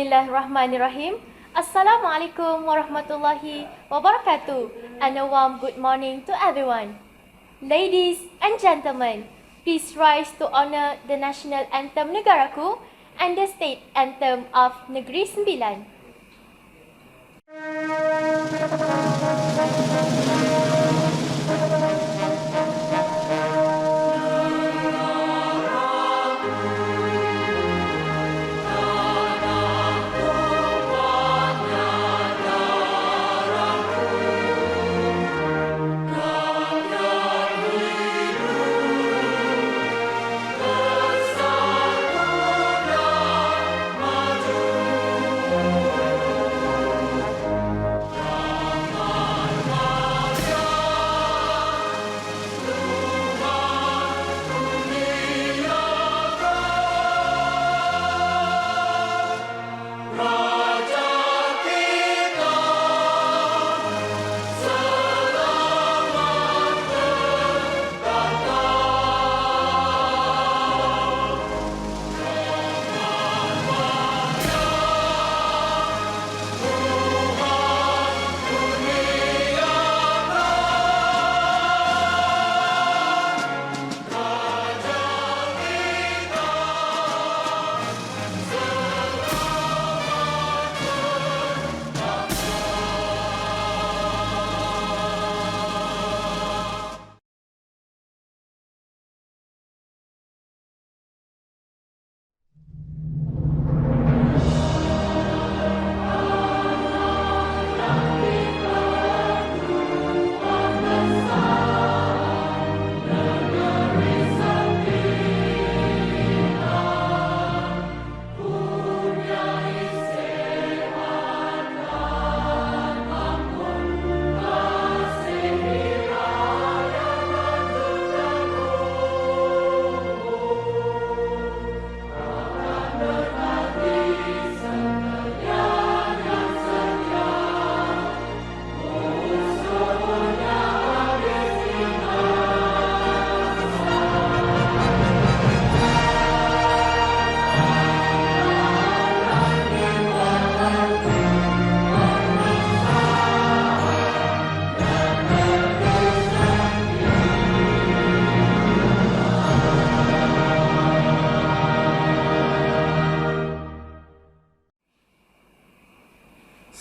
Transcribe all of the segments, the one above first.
Bismillahirrahmanirrahim. Assalamualaikum warahmatullahi wabarakatuh. And a warm good morning to everyone. Ladies and gentlemen, please rise to honor the national anthem negaraku and the state anthem of Negeri Sembilan.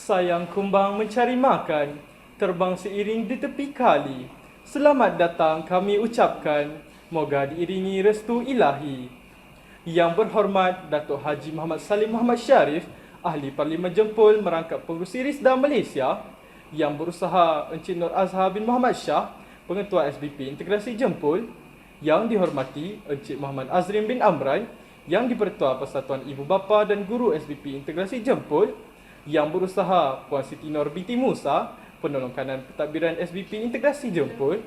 Sayang kumbang mencari makan, terbang seiring di tepi kali. Selamat datang kami ucapkan, moga diiringi restu ilahi. Yang berhormat Datuk Haji Muhammad Salim Muhammad Sharif, Ahli Parlimen Jempol Merangkap Pengurusi Risda Malaysia. Yang berusaha Encik Nur Azhar bin Muhammad Shah, Pengetua SBP Integrasi Jempol. Yang dihormati Encik Muhammad Azrin bin Amran, Yang di-Pertua Persatuan Ibu Bapa dan Guru SBP Integrasi Jempol. Yang berusaha Puan Siti Nur binti Musa, Penolong Kanan Pentadbiran SBP Integrasi Jempol.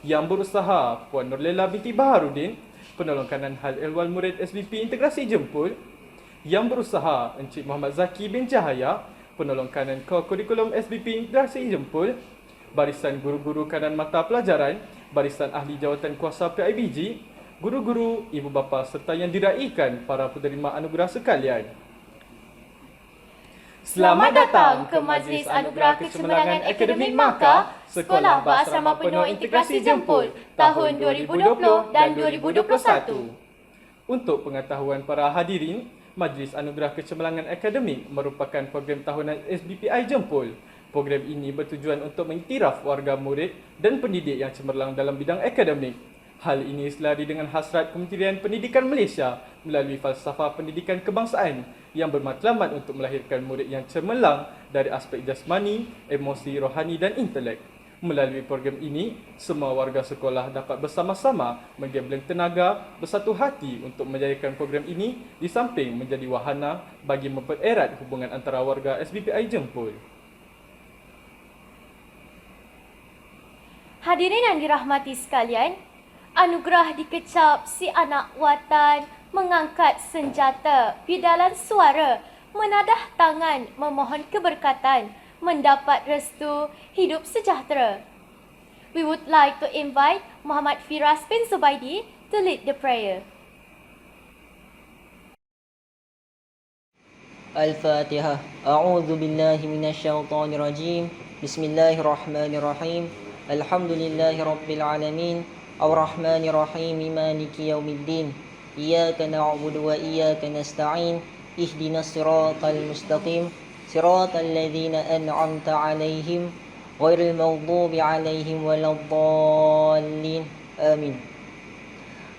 Yang berusaha Puan Nurlela binti Baharudin, Penolong Kanan Hal Ehwal Murid SBP Integrasi Jempol. Yang berusaha Encik Muhammad Zaki bin Cahaya, Penolong Kanan Kurikulum SBP Integrasi Jempol. Barisan Guru-Guru Kanan Mata Pelajaran, Barisan Ahli Jawatan Kuasa PIBG, Guru-Guru, Ibu Bapa serta yang diraikan para penerima anugerah sekalian. Selamat datang ke Majlis Anugerah Kecemerlangan Akademik Maka Sekolah Berasrama Penuh Integrasi Jempol tahun 2020 dan 2021. Untuk pengetahuan para hadirin, Majlis Anugerah Kecemerlangan Akademik merupakan program tahunan SBPI Jempol. Program ini bertujuan untuk mengiktiraf warga murid dan pendidik yang cemerlang dalam bidang akademik. Hal ini selari dengan hasrat Kementerian Pendidikan Malaysia melalui falsafah pendidikan kebangsaan yang bermatlamat untuk melahirkan murid yang cemerlang dari aspek jasmani, emosi, rohani dan intelek. Melalui program ini, semua warga sekolah dapat bersama-sama menggabung tenaga, bersatu hati untuk menjayakan program ini di samping menjadi wahana bagi mempererat hubungan antara warga SBPI Jempol. Hadirin yang dirahmati sekalian, anugerah dikecap si anak watan mengangkat senjata, pidalan suara, menadah tangan, memohon keberkatan, mendapat restu, hidup sejahtera. We would like to invite Muhammad Firas bin Zubaidi to lead the prayer. الفاتحة. أعوذ بالله من الشيطان الرجيم. بسم الله الرحمن الرحيم. الحمد لله رب العالمين الرحمن الرحيم مالك يوم الدين إياك نعبد وإياك نستعين اهدنا الصراط المستقيم صراط الذين أنعمت عليهم غير المغضوب عليهم ولا الضالين آمين.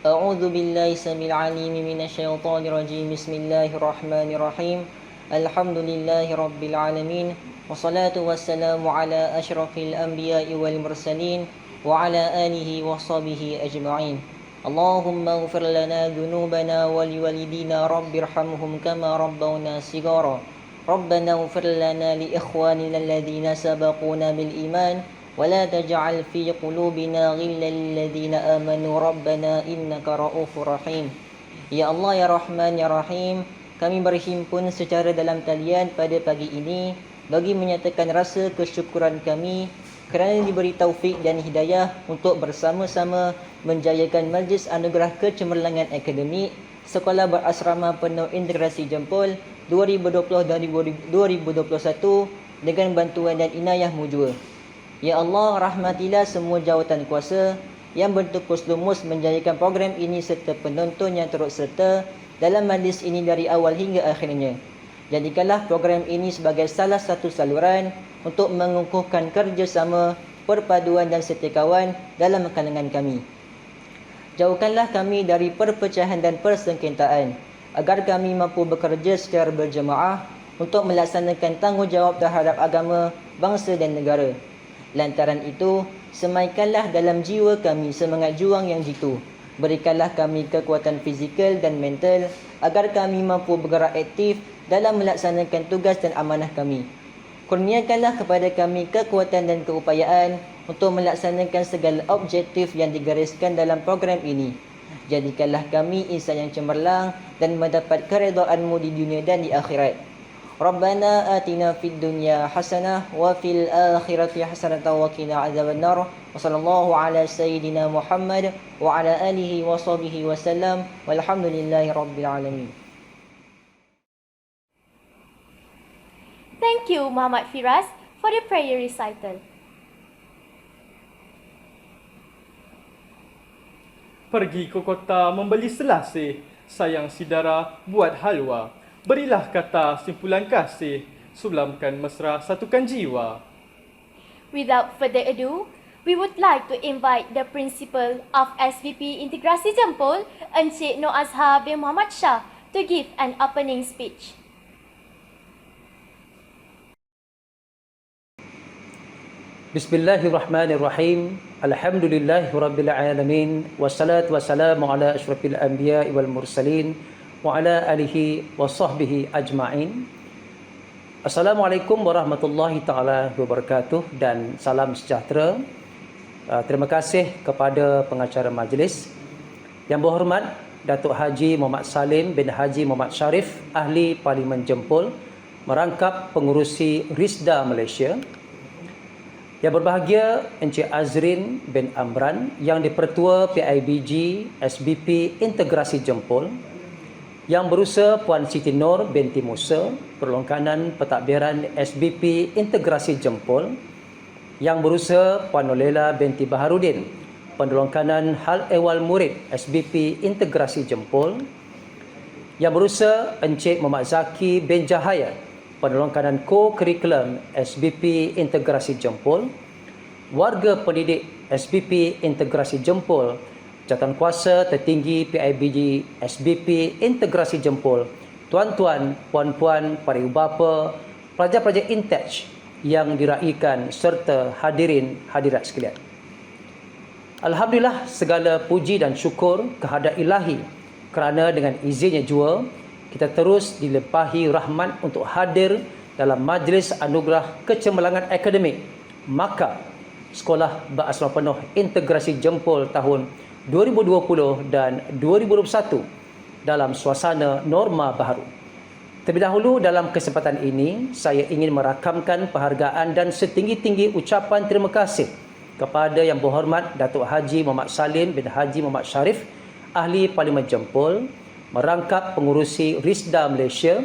أعوذ بالله السميع العليم من الشيطان الرجيم. بسم الله الرحمن الرحيم. الحمد لله رب العالمين والصلاة والسلام على أشرف الأنبياء والمرسلين وعلى آله وصحبه أجمعين. اللهم اغفر لنا ذنوبنا ولوالدينا رب ارحمهم كما ربونا صغارا. ربنا اغفر لنا لإخواننا الذين سبقونا بالإيمان ولا تجعل في قلوبنا غلا للذين آمنوا ربنا إنك رؤوف رحيم. Ya Allah, Ya Rahman, Ya Rahim, kami berhimpun secara dalam talian pada pagi ini bagi menyatakan rasa kesyukuran kami kerana diberi taufik dan hidayah untuk bersama-sama menjayakan Majlis Anugerah Kecemerlangan Akademik Sekolah Berasrama Penuh Integrasi Jempol 2020-2021 dengan bantuan dan inayah-Mu jua. Ya Allah, rahmatilah semua jawatan kuasa yang bertukus lumus menjayakan program ini serta penonton yang turut serta dalam majlis ini dari awal hingga akhirnya. Jadikanlah program ini sebagai salah satu saluran untuk mengukuhkan kerjasama, perpaduan dan setiakawan dalam kalangan kami. Jauhkanlah kami dari perpecahan dan persengketaan agar kami mampu bekerja secara berjemaah untuk melaksanakan tanggungjawab terhadap agama, bangsa dan negara. Lantaran itu, semaikanlah dalam jiwa kami semangat juang yang jitu. Berikanlah kami kekuatan fizikal dan mental agar kami mampu bergerak aktif dalam melaksanakan tugas dan amanah kami. Kurniakanlah kepada kami kekuatan dan keupayaan untuk melaksanakan segala objektif yang digariskan dalam program ini. Jadikanlah kami insan yang cemerlang dan mendapat keredaan-Mu di dunia dan di akhirat. Rabbana atina fid dunya hasanah wa fil akhirati hasanah wa qina adzabannar. Wa sallallahu ala sayyidina Muhammad wa ala alihi wa sahbihi wasallam. Walhamdulillahi rabbil alamin. Thank you, Muhammad Firas, for the prayer recital. Pergi ke kota membeli selasih, sayang sidara buat halwa. Berilah kata simpulan kasih, sulamkan mesra satukan jiwa. Without further ado, we would like to invite the Principal of SVP Integrasi Jempol, Encik Nur Azhar bin Muhammad Shah, to give an opening speech. Bismillahirrahmanirrahim. Alhamdulillahirabbil alamin. Wassalatu wassalamu ala asyrafil anbiya'i wal mursalin wa ala alihi wa sahbihi ajma'in. Assalamualaikum warahmatullahi taala wabarakatuh dan salam sejahtera. Terima kasih kepada pengacara majlis. Yang berhormat Datuk Haji Muhammad Salim bin Haji Muhammad Sharif, Ahli Parlimen Jempol, merangkap pengurusi RISDA Malaysia. Yang berbahagia Encik Azrin bin Amran, Yang di-Pertua PIBG SBP Integrasi Jempol. Yang berusaha Puan Siti Nur binti Musa, Perlongkanan Pentadbiran SBP Integrasi Jempol. Yang berusaha Puan Nolela binti Baharudin, Penelongkanan Hal Ehwal Murid SBP Integrasi Jempol. Yang berusaha Encik Muhammad Zaki bin Jahaya, Penelongkanan Co-Curriculum SBP Integrasi Jempol. Warga pendidik SBP Integrasi Jempol, Jawatankuasa Tertinggi PIBG SBP Integrasi Jempol, tuan-tuan, puan-puan, para ibu bapa, pelajar-pelajar Intech yang diraikan serta hadirin hadirat sekalian. Alhamdulillah, segala puji dan syukur kehadrat Ilahi kerana dengan izinnya jua kita terus dilimpahi rahmat untuk hadir dalam Majlis Anugerah Kecemerlangan Akademik Maka Sekolah Berasrama Penuh Integrasi Jempol tahun 2020 dan 2021 dalam suasana norma baharu. Terlebih dahulu dalam kesempatan ini, saya ingin merakamkan penghargaan dan setinggi-tinggi ucapan terima kasih kepada Yang Berhormat Datuk Haji Muhammad Salim bin Haji Muhammad Sharif, Ahli Parlimen Jempol, merangkap pengurusi RISDA Malaysia,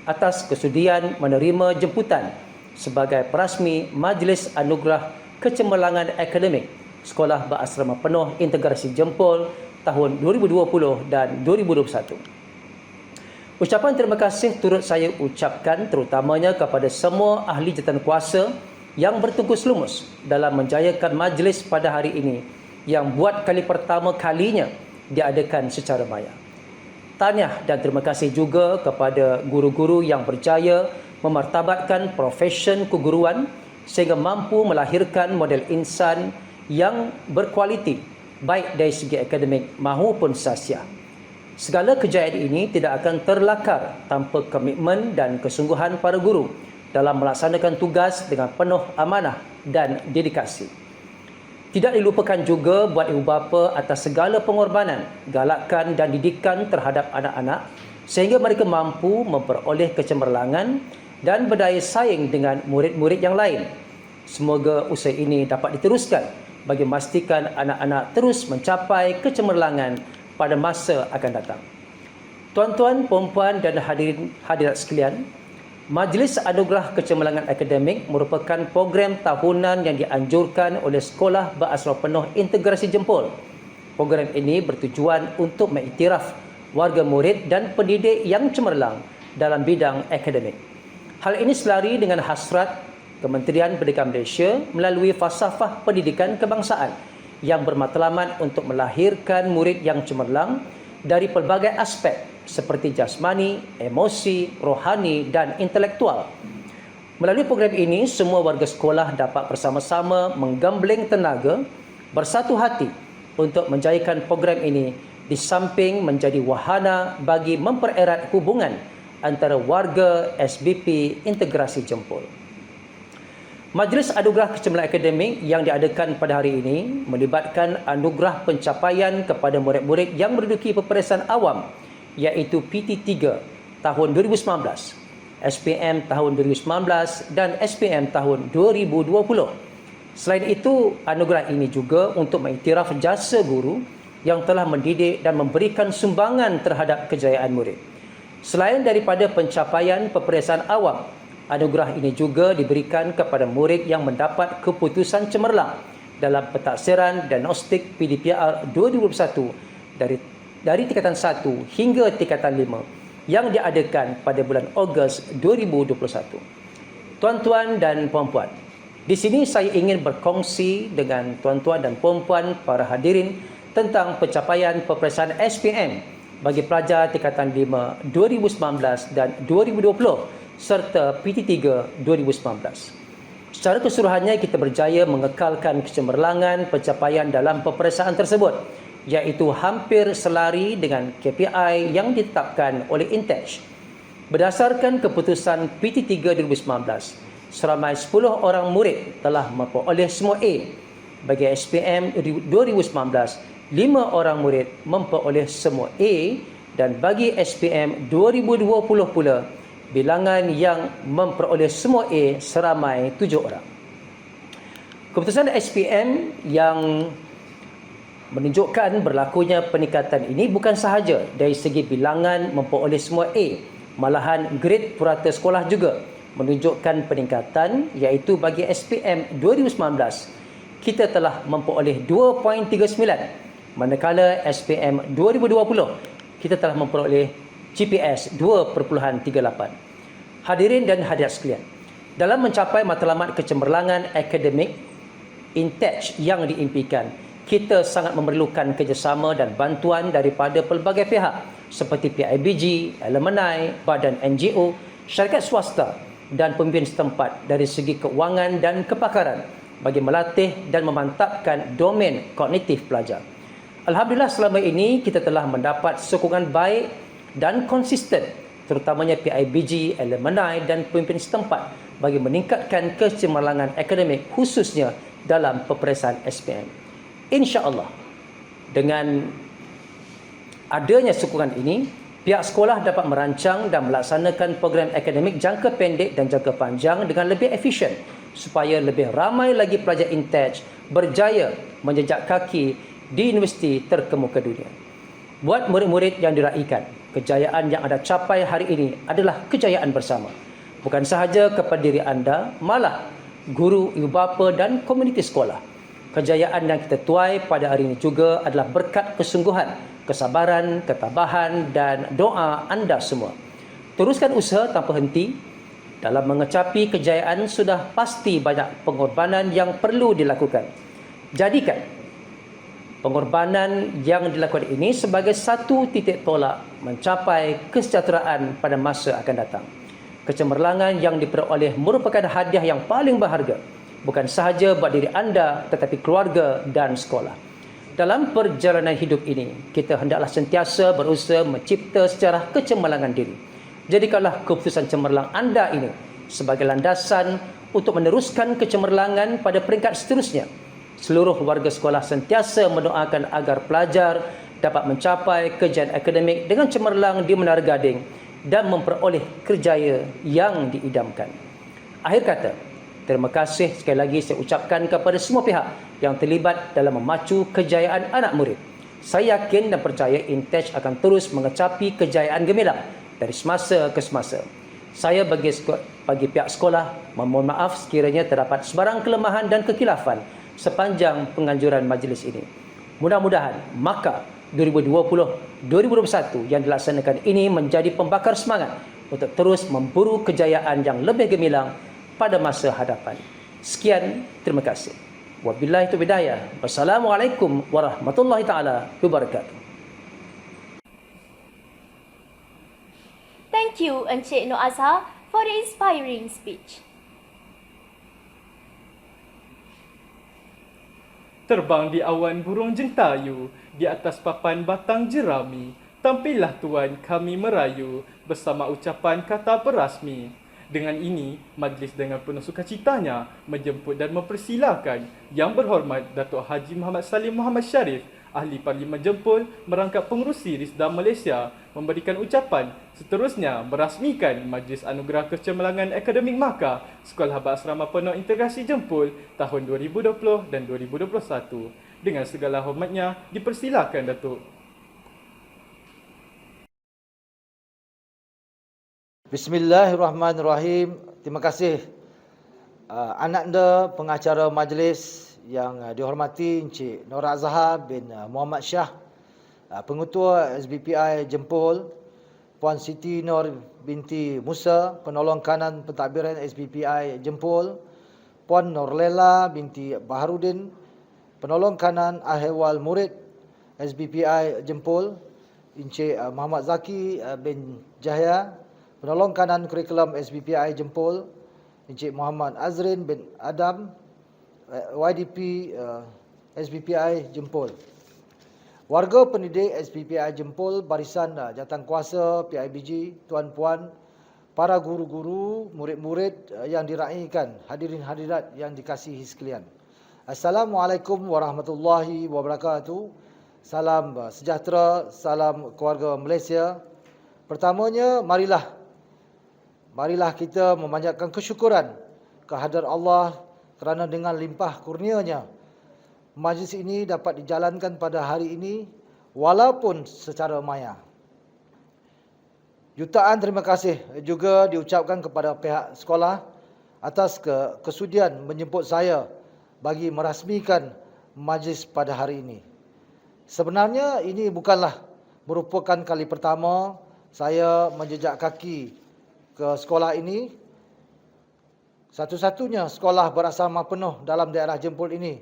atas kesudian menerima jemputan sebagai perasmi Majlis Anugerah Kecemerlangan Akademik Sekolah Berasrama Penuh Integrasi Jempol tahun 2020 dan 2021. Ucapan terima kasih turut saya ucapkan terutamanya kepada semua ahli jawatankuasa yang bertungkus lumus dalam menjayakan majlis pada hari ini yang buat kali pertama kalinya diadakan secara maya. Tahniah dan terima kasih juga kepada guru-guru yang berjaya memartabatkan profesion keguruan sehingga mampu melahirkan model insan yang berkualiti baik dari segi akademik maupun sosial. Segala kejayaan ini tidak akan terlakar tanpa komitmen dan kesungguhan para guru dalam melaksanakan tugas dengan penuh amanah dan dedikasi. Tidak dilupakan juga buat ibu bapa atas segala pengorbanan, galakan dan didikan terhadap anak-anak sehingga mereka mampu memperoleh kecemerlangan dan berdaya saing dengan murid-murid yang lain. Semoga usaha ini dapat diteruskan bagi memastikan anak-anak terus mencapai kecemerlangan pada masa akan datang. Tuan-tuan, puan-puan dan hadirat sekalian, Majlis Anugerah Kecemerlangan Akademik merupakan program tahunan yang dianjurkan oleh Sekolah Berasrama Penuh Integrasi Jempol. Program ini bertujuan untuk mengiktiraf warga murid dan pendidik yang cemerlang dalam bidang akademik. Hal ini selari dengan hasrat Kementerian Pendidikan Malaysia melalui falsafah pendidikan kebangsaan yang bermatlamat untuk melahirkan murid yang cemerlang dari pelbagai aspek seperti jasmani, emosi, rohani dan intelektual. Melalui program ini, semua warga sekolah dapat bersama-sama menggambling tenaga, bersatu hati untuk menjayakan program ini di samping menjadi wahana bagi mempererat hubungan antara warga SBP Integrasi Jempol. Majlis Anugerah Kecemerlangan Akademik yang diadakan pada hari ini melibatkan anugerah pencapaian kepada murid-murid yang menduduki peperiksaan awam iaitu PT3 tahun 2019, SPM tahun 2019 dan SPM tahun 2020. Selain itu, anugerah ini juga untuk mengiktiraf jasa guru yang telah mendidik dan memberikan sumbangan terhadap kejayaan murid. Selain daripada pencapaian peperiksaan awam, anugerah ini juga diberikan kepada murid yang mendapat keputusan cemerlang dalam pentaksiran diagnostik PDPR 2021 dari tingkatan 1 hingga tingkatan 5 yang diadakan pada bulan Ogos 2021. Tuan-tuan dan puan-puan, di sini saya ingin berkongsi dengan tuan-tuan dan puan-puan para hadirin tentang pencapaian peperiksaan SPM bagi pelajar tingkatan 5 2019 dan 2020 serta PT3 2019. Secara keseluruhannya kita berjaya mengekalkan kecemerlangan pencapaian dalam peperiksaan tersebut iaitu hampir selari dengan KPI yang ditetapkan oleh Intech. Berdasarkan keputusan PT3 2019, seramai 10 orang murid telah memperoleh semua A. Bagi SPM 2019, 5 orang murid memperoleh semua A dan bagi SPM 2020 pula bilangan yang memperoleh semua A seramai 7 orang. Keputusan SPM yang menunjukkan berlakunya peningkatan ini bukan sahaja dari segi bilangan memperoleh semua A, malahan grade purata sekolah juga menunjukkan peningkatan iaitu bagi SPM 2019 kita telah memperoleh 2.39 manakala SPM 2020 kita telah memperoleh GPS 2.38. Hadirin dan hadirat sekalian, dalam mencapai matlamat kecemerlangan akademik Intech yang diimpikan, kita sangat memerlukan kerjasama dan bantuan daripada pelbagai pihak seperti PIBG, alumni, badan NGO, syarikat swasta dan pemimpin setempat dari segi keuangan dan kepakaran bagi melatih dan memantapkan domen kognitif pelajar. Alhamdulillah selama ini kita telah mendapat sokongan baik dan konsisten terutamanya PIBG, alumni dan pemimpin setempat bagi meningkatkan kecemerlangan akademik khususnya dalam peperiksaan SPM. InsyaAllah dengan adanya sokongan ini, pihak sekolah dapat merancang dan melaksanakan program akademik jangka pendek dan jangka panjang dengan lebih efisien supaya lebih ramai lagi pelajar Intech berjaya menjejak kaki di universiti terkemuka dunia. Buat murid-murid yang diraikan, Kejayaan yang anda capai hari ini adalah kejayaan bersama. Bukan sahaja kepada diri anda, malah guru, ibu bapa dan komuniti sekolah. Kejayaan yang kita tuai pada hari ini juga adalah berkat kesungguhan, kesabaran, ketabahan dan doa anda semua. Teruskan usaha tanpa henti. Dalam mengecapi kejayaan sudah pasti banyak pengorbanan yang perlu dilakukan. Jadikan pengorbanan yang dilakukan ini sebagai satu titik tolak mencapai kesejahteraan pada masa akan datang. Kecemerlangan yang diperoleh merupakan hadiah yang paling berharga, bukan sahaja buat diri anda tetapi keluarga dan sekolah. Dalam perjalanan hidup ini, kita hendaklah sentiasa berusaha mencipta sejarah kecemerlangan diri. Jadikanlah keputusan cemerlang anda ini sebagai landasan untuk meneruskan kecemerlangan pada peringkat seterusnya. Seluruh warga sekolah sentiasa mendoakan agar pelajar dapat mencapai kejayaan akademik dengan cemerlang di Menara Gading dan memperoleh kerjaya yang diidamkan. Akhir kata, terima kasih sekali lagi saya ucapkan kepada semua pihak yang terlibat dalam memacu kejayaan anak murid. Saya yakin dan percaya Intech akan terus mengecapi kejayaan gemilang dari semasa ke semasa. Saya bagi pihak sekolah memohon maaf sekiranya terdapat sebarang kelemahan dan kekilafan sepanjang penganjuran majlis ini. Mudah-mudahan maka 2020-2021 yang dilaksanakan ini menjadi pembakar semangat untuk terus memburu kejayaan yang lebih gemilang pada masa hadapan. Sekian, terima kasih. Wabillahi taufiq hidayah. Wassalamualaikum warahmatullahi taala wabarakatuh. Thank you, Encik Nur Azhar, for the inspiring speech. Terbang di awan burung jentayu, di atas papan batang jerami, tampillah tuan kami merayu, bersama ucapan kata perasmi. Dengan ini, majlis dengan penuh sukacitanya menjemput dan mempersilakan Yang Berhormat Datuk Haji Muhammad Salim Muhammad Sharif, Ahli Parlimen Jempol, merangkap pengerusi Risda Malaysia, memberikan ucapan, seterusnya merasmikan Majlis Anugerah Kecemerlangan Akademik Maka Sekolah Berasrama Penuh Integrasi Jempol tahun 2020 dan 2021. Dengan segala hormatnya, dipersilakan Datuk. Bismillahirrahmanirrahim. Terima kasih anak anda pengacara majlis yang dihormati Encik Nur Azhar bin Muhammad Shah, Pengetua SBPI Jempol, Puan Siti Nur binti Musa, Penolong Kanan Pentadbiran SBPI Jempol, Puan Norlela binti Baharudin, Penolong Kanan Ahwal Murid SBPI Jempol, Encik Muhammad Zaki bin Jahya, Penolong Kanan Kurikulum SBPI Jempol, Encik Muhammad Azrin bin Adam, YDP SBPI Jempol. Warga pendidik SBPI Jempol, barisan jawatankuasa PIBG, tuan-puan, para guru-guru, murid-murid yang diraikan, hadirin hadirat yang dikasihi sekalian. Assalamualaikum warahmatullahi wabarakatuh. Salam sejahtera, salam keluarga Malaysia. Pertamanya, marilah kita memanjatkan kesyukuran kehadrat Allah kerana dengan limpah kurnianya majlis ini dapat dijalankan pada hari ini walaupun secara maya. Jutaan terima kasih juga diucapkan kepada pihak sekolah atas kesudian menjemput saya bagi merasmikan majlis pada hari ini. Sebenarnya ini bukanlah merupakan kali pertama saya menjejak kaki ke sekolah ini. Satu-satunya sekolah berasrama penuh dalam daerah Jempol ini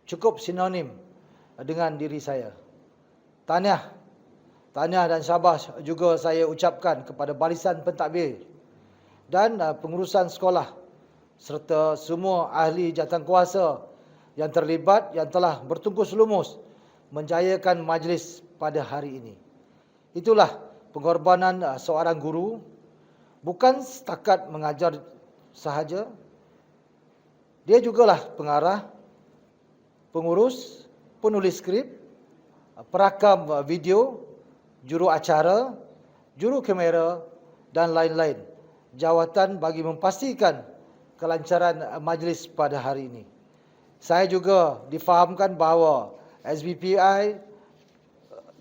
cukup sinonim dengan diri saya. Tahniah dan syabas juga saya ucapkan kepada barisan pentadbir dan pengurusan sekolah serta semua ahli jawatankuasa yang terlibat yang telah bertungkus lumus menjayakan majlis pada hari ini. Itulah pengorbanan seorang guru, bukan setakat mengajar sahaja. Dia jugalah pengarah, pengurus, penulis skrip, perakam video, juru acara, juru kamera dan lain-lain jawatan bagi memastikan kelancaran majlis pada hari ini. Saya juga difahamkan bahawa SBPI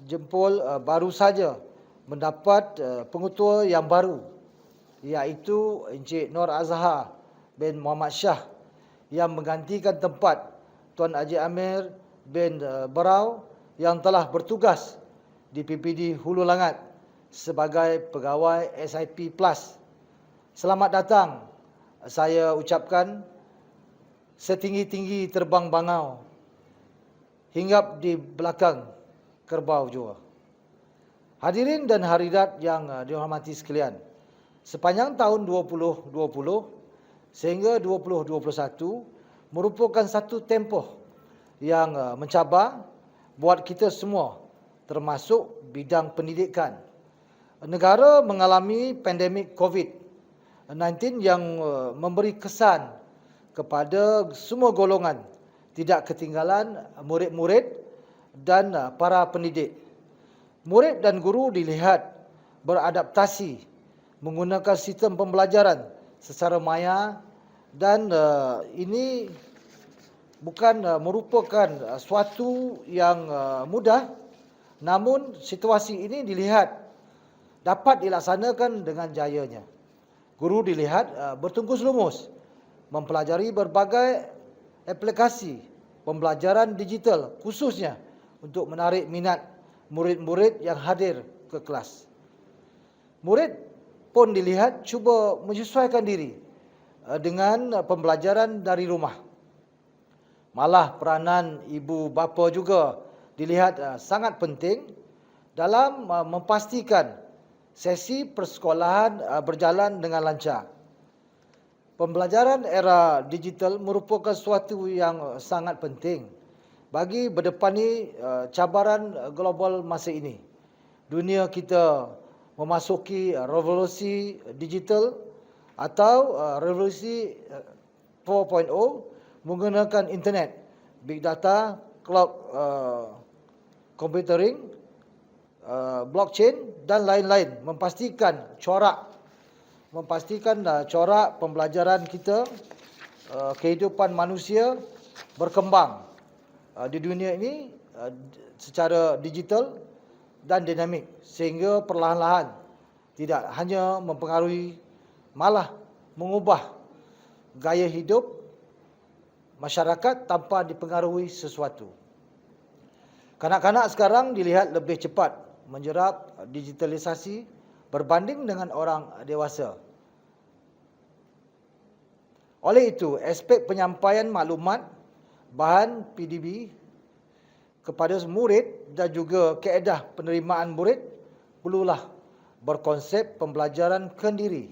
Jempol baru saja mendapat pengetua yang baru, iaitu Encik Nur Azhar bin Muhammad Shah yang menggantikan tempat Tuan Haji Amir bin Barau yang telah bertugas di PPD Hulu Langat sebagai pegawai SIP Plus. Selamat datang, saya ucapkan setinggi-tinggi terbang bangau, hinggap di belakang kerbau jua. Hadirin dan hadirat yang dihormati sekalian, sepanjang tahun 2020 sehingga 2021 merupakan satu tempoh yang mencabar buat kita semua, termasuk bidang pendidikan. Negara mengalami pandemik COVID-19 yang memberi kesan kepada semua golongan, tidak ketinggalan murid-murid dan para pendidik. Murid dan guru dilihat beradaptasi menggunakan sistem pembelajaran secara maya dan ini bukan merupakan suatu yang mudah, namun situasi ini dilihat dapat dilaksanakan dengan jayanya. Guru dilihat bertungkus lumus mempelajari berbagai aplikasi pembelajaran digital khususnya untuk menarik minat murid-murid yang hadir ke kelas. Murid pun dilihat cuba menyesuaikan diri dengan pembelajaran dari rumah. Malah peranan ibu bapa juga dilihat sangat penting dalam memastikan sesi persekolahan berjalan dengan lancar. Pembelajaran era digital merupakan suatu yang sangat penting bagi berdepani cabaran global masa ini. Dunia kita memasuki revolusi digital atau revolusi 4.0 menggunakan internet, big data, cloud computing, blockchain dan lain-lain, memastikan corak pembelajaran kita, kehidupan manusia berkembang di dunia ini secara digital dan dinamik, sehingga perlahan-lahan tidak hanya mempengaruhi, malah mengubah gaya hidup masyarakat tanpa dipengaruhi sesuatu. Kanak-kanak sekarang dilihat lebih cepat menjerap digitalisasi berbanding dengan orang dewasa. Oleh itu, aspek penyampaian maklumat bahan PDB kepada murid dan juga kaedah penerimaan murid perlulah berkonsep pembelajaran kendiri,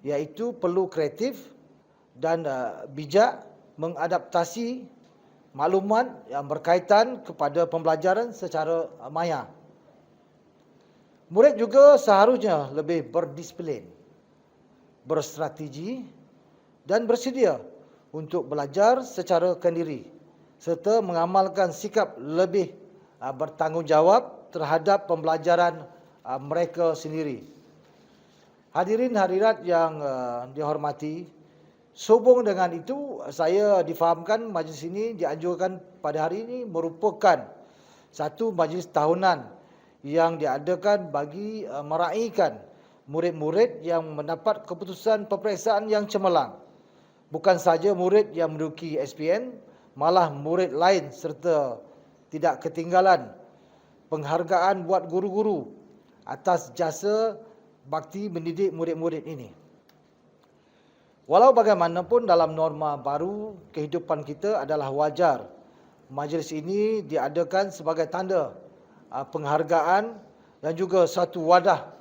iaitu perlu kreatif dan bijak mengadaptasi maklumat yang berkaitan kepada pembelajaran secara maya. Murid juga seharusnya lebih berdisiplin, berstrategi dan bersedia untuk belajar secara kendiri serta mengamalkan sikap lebih bertanggungjawab terhadap pembelajaran mereka sendiri. Hadirin hadirat yang dihormati, sehubung dengan itu saya difahamkan majlis ini dianjurkan pada hari ini merupakan satu majlis tahunan yang diadakan bagi meraihkan murid-murid yang mendapat keputusan peperiksaan yang cemerlang. Bukan saja murid yang menduduki SPM, malah murid lain serta tidak ketinggalan penghargaan buat guru-guru atas jasa bakti mendidik murid-murid ini. Walau bagaimanapun dalam norma baru kehidupan kita adalah wajar majlis ini diadakan sebagai tanda penghargaan dan juga satu wadah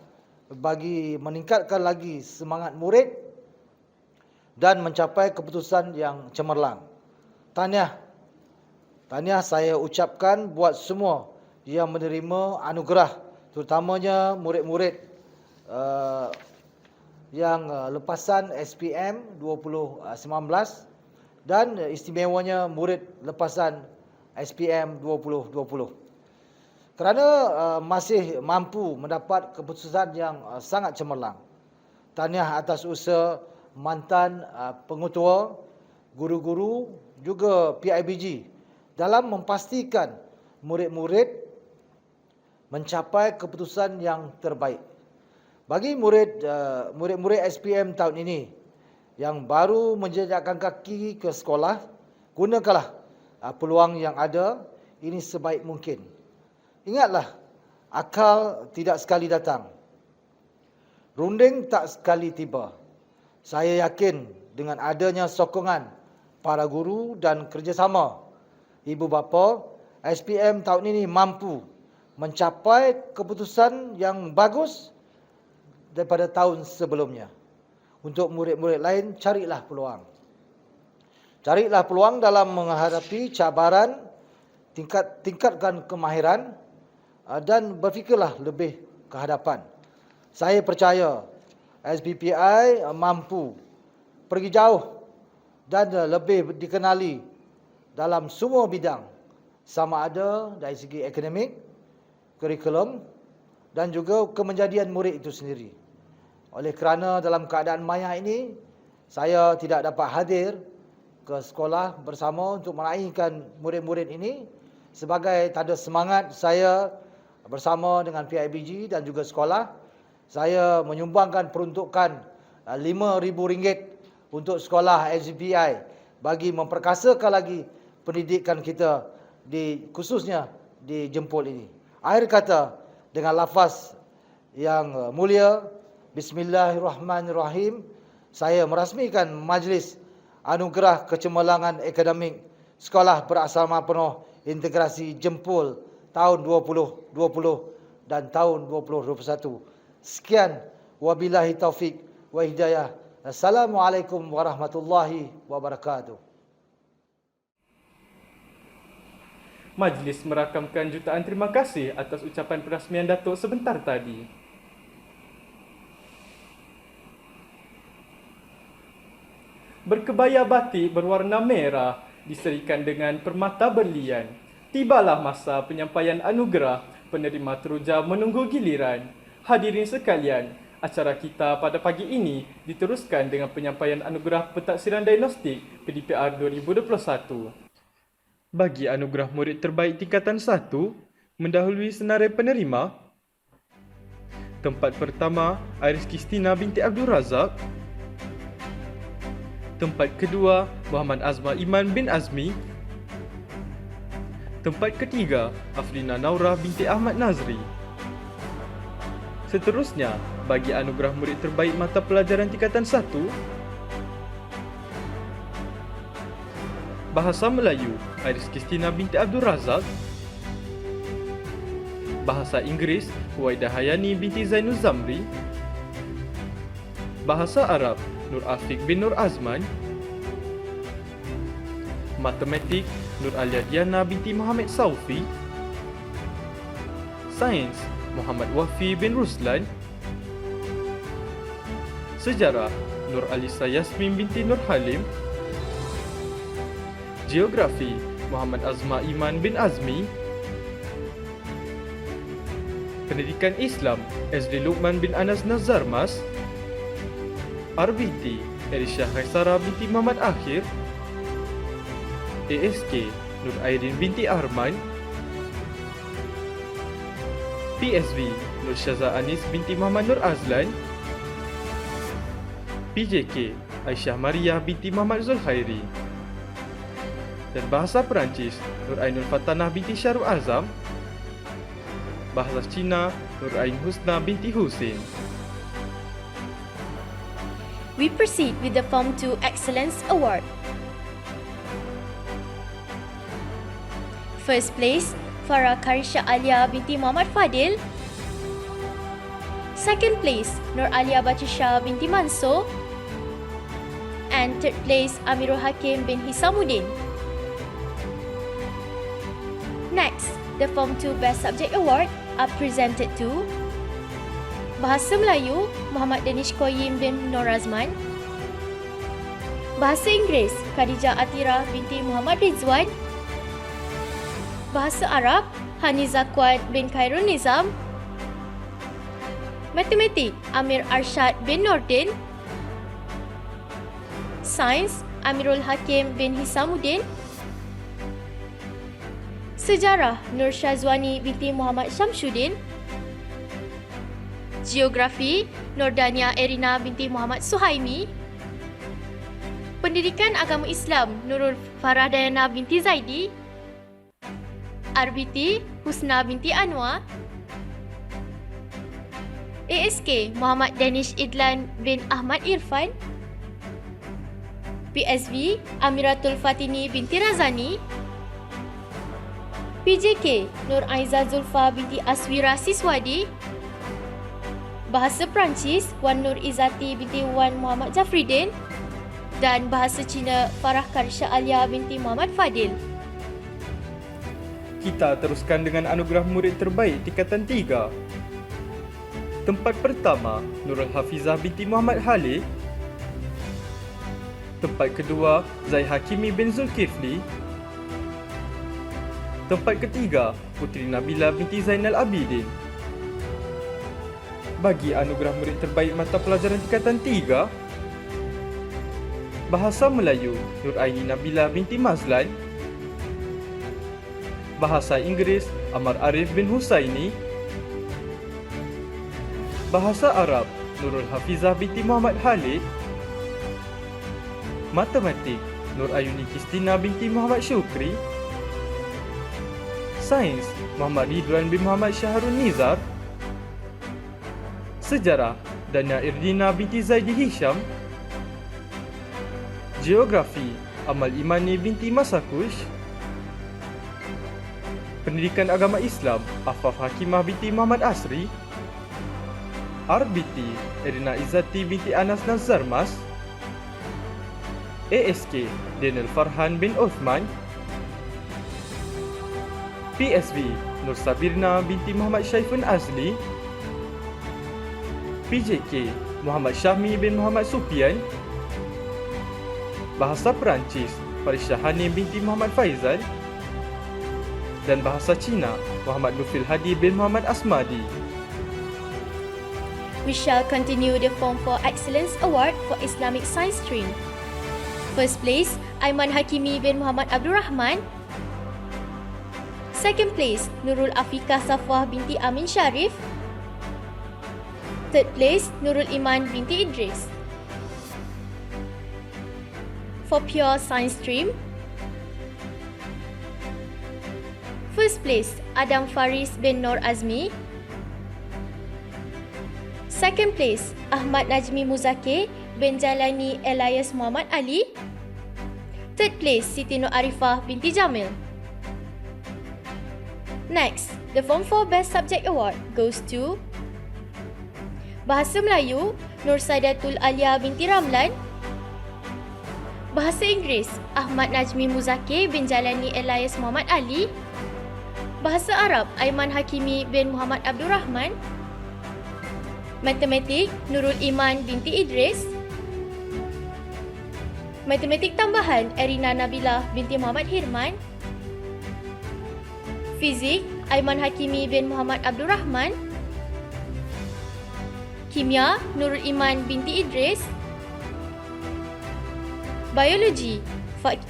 bagi meningkatkan lagi semangat murid dan mencapai keputusan yang cemerlang. Tahniah saya ucapkan buat semua yang menerima anugerah, terutamanya murid-murid yang lepasan SPM 2019 dan istimewanya murid lepasan SPM 2020. Kerana masih mampu mendapat keputusan yang sangat cemerlang. Tahniah atas usaha mantan pengetua, guru-guru juga PIBG dalam memastikan murid-murid mencapai keputusan yang terbaik. Bagi murid-murid SPM tahun ini yang baru menjejakkan kaki ke sekolah, gunakanlah peluang yang ada ini sebaik mungkin. Ingatlah, akal tidak sekali datang, runding tak sekali tiba. Saya yakin dengan adanya sokongan para guru dan kerjasama ibu bapa, SPM tahun ini mampu mencapai keputusan yang bagus daripada tahun sebelumnya. Untuk murid-murid lain, carilah peluang. Carilah peluang dalam menghadapi cabaran, tingkatkan kemahiran dan berfikirlah lebih ke hadapan. Saya percaya SBPI mampu pergi jauh dan lebih dikenali dalam semua bidang, sama ada dari segi akademik, kurikulum dan juga kemenjadian murid itu sendiri. Oleh kerana dalam keadaan maya ini, saya tidak dapat hadir ke sekolah bersama untuk meraihkan murid-murid ini. Sebagai tanda semangat saya bersama dengan PIBG dan juga sekolah, saya menyumbangkan peruntukan RM5,000 untuk sekolah SBPI bagi memperkasakan lagi pendidikan kita khususnya di Jempol ini. Akhir kata, dengan lafaz yang mulia, Bismillahirrahmanirrahim, saya merasmikan Majlis Anugerah Kecemerlangan Akademik Sekolah Berasrama Penuh Integrasi Jempol tahun 2020 dan tahun 2021. Sekian, wabillahi taufik wa hidayah. Assalamualaikum warahmatullahi wabarakatuh. Majlis merakamkan jutaan terima kasih atas ucapan perasmian Datuk sebentar tadi. Berkebaya batik berwarna merah diserikan dengan permata berlian. Tibalah masa penyampaian anugerah, penerima teruja menunggu giliran. Hadirin sekalian, acara kita pada pagi ini diteruskan dengan penyampaian anugerah pentaksiran diagnostik PDPR 2021. Bagi anugerah murid terbaik tingkatan 1, mendahului senarai penerima. Tempat pertama, Iris Kristina binti Abdul Razak. Tempat kedua, Muhammad Azma Iman bin Azmi. Tempat ketiga, Afrina Naurah binti Ahmad Nazri. Seterusnya, bagi anugerah murid terbaik mata pelajaran tingkatan 1, Bahasa Melayu, Iris Kristina binti Abdul Razak. Bahasa Inggeris, Huwaidah Hayani binti Zainul Zamri. Bahasa Arab, Nur Afiq bin Nur Azman. Matematik, Nur Alia Diana binti Muhammad Saufi. Sains, Muhammad Wafi bin Ruslan. Sejarah, Nur Alisa Yasmin binti Nur Halim. Geografi, Muhammad Azma Iman bin Azmi. Pendidikan Islam, SD Luqman bin Anas Nazarmas. RBT, Erisha Khaisara binti Muhammad Akhir. ASK, Nur Airin binti Arman. PSV, Nur Syaza Anis binti Muhammad Nur Azlan. PJK, Aisyah Maria binti Muhammad Zulkhairi. Dan Bahasa Perancis, Nur Ainul Fatanah binti Syarul Azam. Bahasa Cina, Nur Ain Husna binti Husin. We proceed with the Form 2 Excellence Award. First place, Farah Karisha Alia binti Muhammad Fadil. Second place, Nur Alia Batisha binti Mansur. And third place, Amirul Hakim bin Hisamuddin. Next, the Form 2 Best Subject Award are presented to Bahasa Melayu, Muhammad Danish Koyim bin Nur Azman. Bahasa Inggeris, Khadijah Atira binti Muhammad Rizwan. Bahasa Arab, Hani Zakwat bin Khairul Nizam. Matematik, Amir Arshad bin Nordin. Sains, Amirul Hakim bin Hisamuddin. Sejarah Nur Syazwani binti Muhammad Syamsuddin. Geografi Nordania Erina binti Muhammad Suhaimi. Pendidikan Agama Islam Nurul Farah Dayana binti Zaidi. RBT Husna binti Anwar. ASK Muhammad Danish Idlan bin Ahmad Irfan. PSV Amiratul Fatini binti Razani. PJK Nur Aiza Zulfa binti Aswira Siswadi. Bahasa Perancis Wan Nur Izzati binti Wan Muhammad Jafridin. Dan Bahasa Cina Farah Karsha Alia binti Muhammad Fadil. Kita teruskan dengan anugerah murid terbaik tingkatan 3. Tempat pertama, Nurul Hafizah binti Muhammad Halid. Tempat kedua, Zai Hakimi bin Zulkifli. Tempat ketiga, Puteri Nabila binti Zainal Abidin. Bagi anugerah murid terbaik mata pelajaran tingkatan 3, Bahasa Melayu, Nur Aini Nabila binti Mazlan. Bahasa Inggeris, Amar Arif bin Husaini. Bahasa Arab, Nurul Hafizah binti Muhammad Halid. Matematik, Nur Ayuni Kristina binti Muhammad Syukri. Sains, Muhammad Ridwan bin Muhammad Syahrul Nizar. Sejarah, Dania Irdina binti Zaidi Hisham. Geografi, Amal Imani binti Masakush. Pendidikan Agama Islam, Afaf Hakimah binti Muhammad Asri. RBT, Erina Izzati binti Anas Nazarmas. ASK, Daniel Farhan bin Uthman. PSV, Nur Sabirna binti Muhammad Syaifun Azli. PJK, Muhammad Syahmi bin Muhammad Supian. Bahasa Perancis, Farisha Hanim binti Muhammad Faizal. Dan Bahasa Cina, Muhammad Lufil Hadi bin Muhammad Asmadi. We shall continue the Form 4 Excellence Award for Islamic Science Stream. First place, Aiman Hakimi bin Muhammad Abdul Rahman. Second place, Nurul Afika Safwah binti Amin Sharif. Third place, Nurul Iman binti Idris. For Pure Science Stream, first place, Adam Faris bin Nur Azmi. Second place, Ahmad Najmi Muzakir bin Jalani Elias Muhammad Ali. Third place, Siti Nur Arifah binti Jamil. Next, the Form 4 Best Subject Award goes to Bahasa Melayu, Nur Saidatul Alia binti Ramlan. Bahasa Inggeris, Ahmad Najmi Muzakir bin Jalani Elias Muhammad Ali. Bahasa Arab, Aiman Hakimi bin Muhammad Abdul Rahman. Matematik, Nurul Iman binti Idris. Matematik tambahan, Erina Nabila binti Muhammad Hirman. Fizik, Aiman Hakimi bin Muhammad Abdul Rahman. Kimia, Nurul Iman binti Idris. Biologi,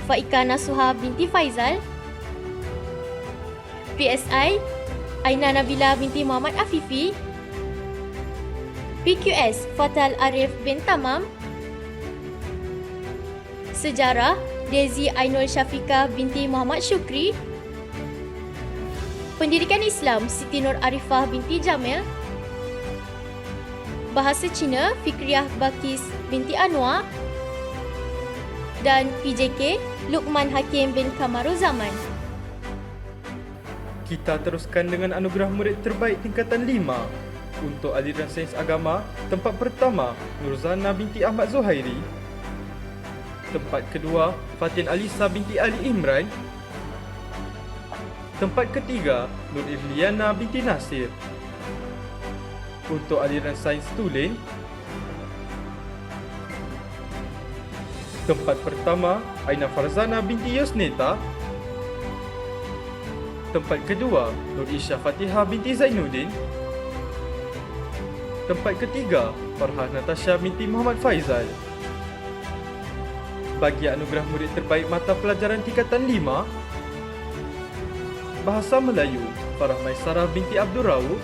Faika Nasuha binti Faizal. PSI, Aina Nabila binti Muhammad Afifi. PQS, Fatal Arif bin Tamam. Sejarah, Dezi Ainul Syafiqah binti Muhammad Syukri. Pendidikan Islam, Siti Nur Arifah binti Jamil. Bahasa Cina, Fikriyah Bakis binti Anwar. Dan PJK, Luqman Hakim bin Kamaruzaman. Kita teruskan dengan anugerah murid terbaik tingkatan 5. Untuk aliran sains agama, tempat pertama, Nurzana binti Ahmad Zuhairi. Tempat kedua, Fatin Alisa binti Ali Imran. Tempat ketiga, Nur Irliana binti Nasir. Untuk aliran sains tulen, tempat pertama, Aina Farzana binti Yusnita. Tempat kedua, Nur Isha Fatihah binti Zainuddin. Tempat ketiga, Farhah Natasha binti Muhammad Faizal. Bagi anugerah murid terbaik mata pelajaran tingkatan 5, Bahasa Melayu, Farah Maisarah binti Abdul Rauf.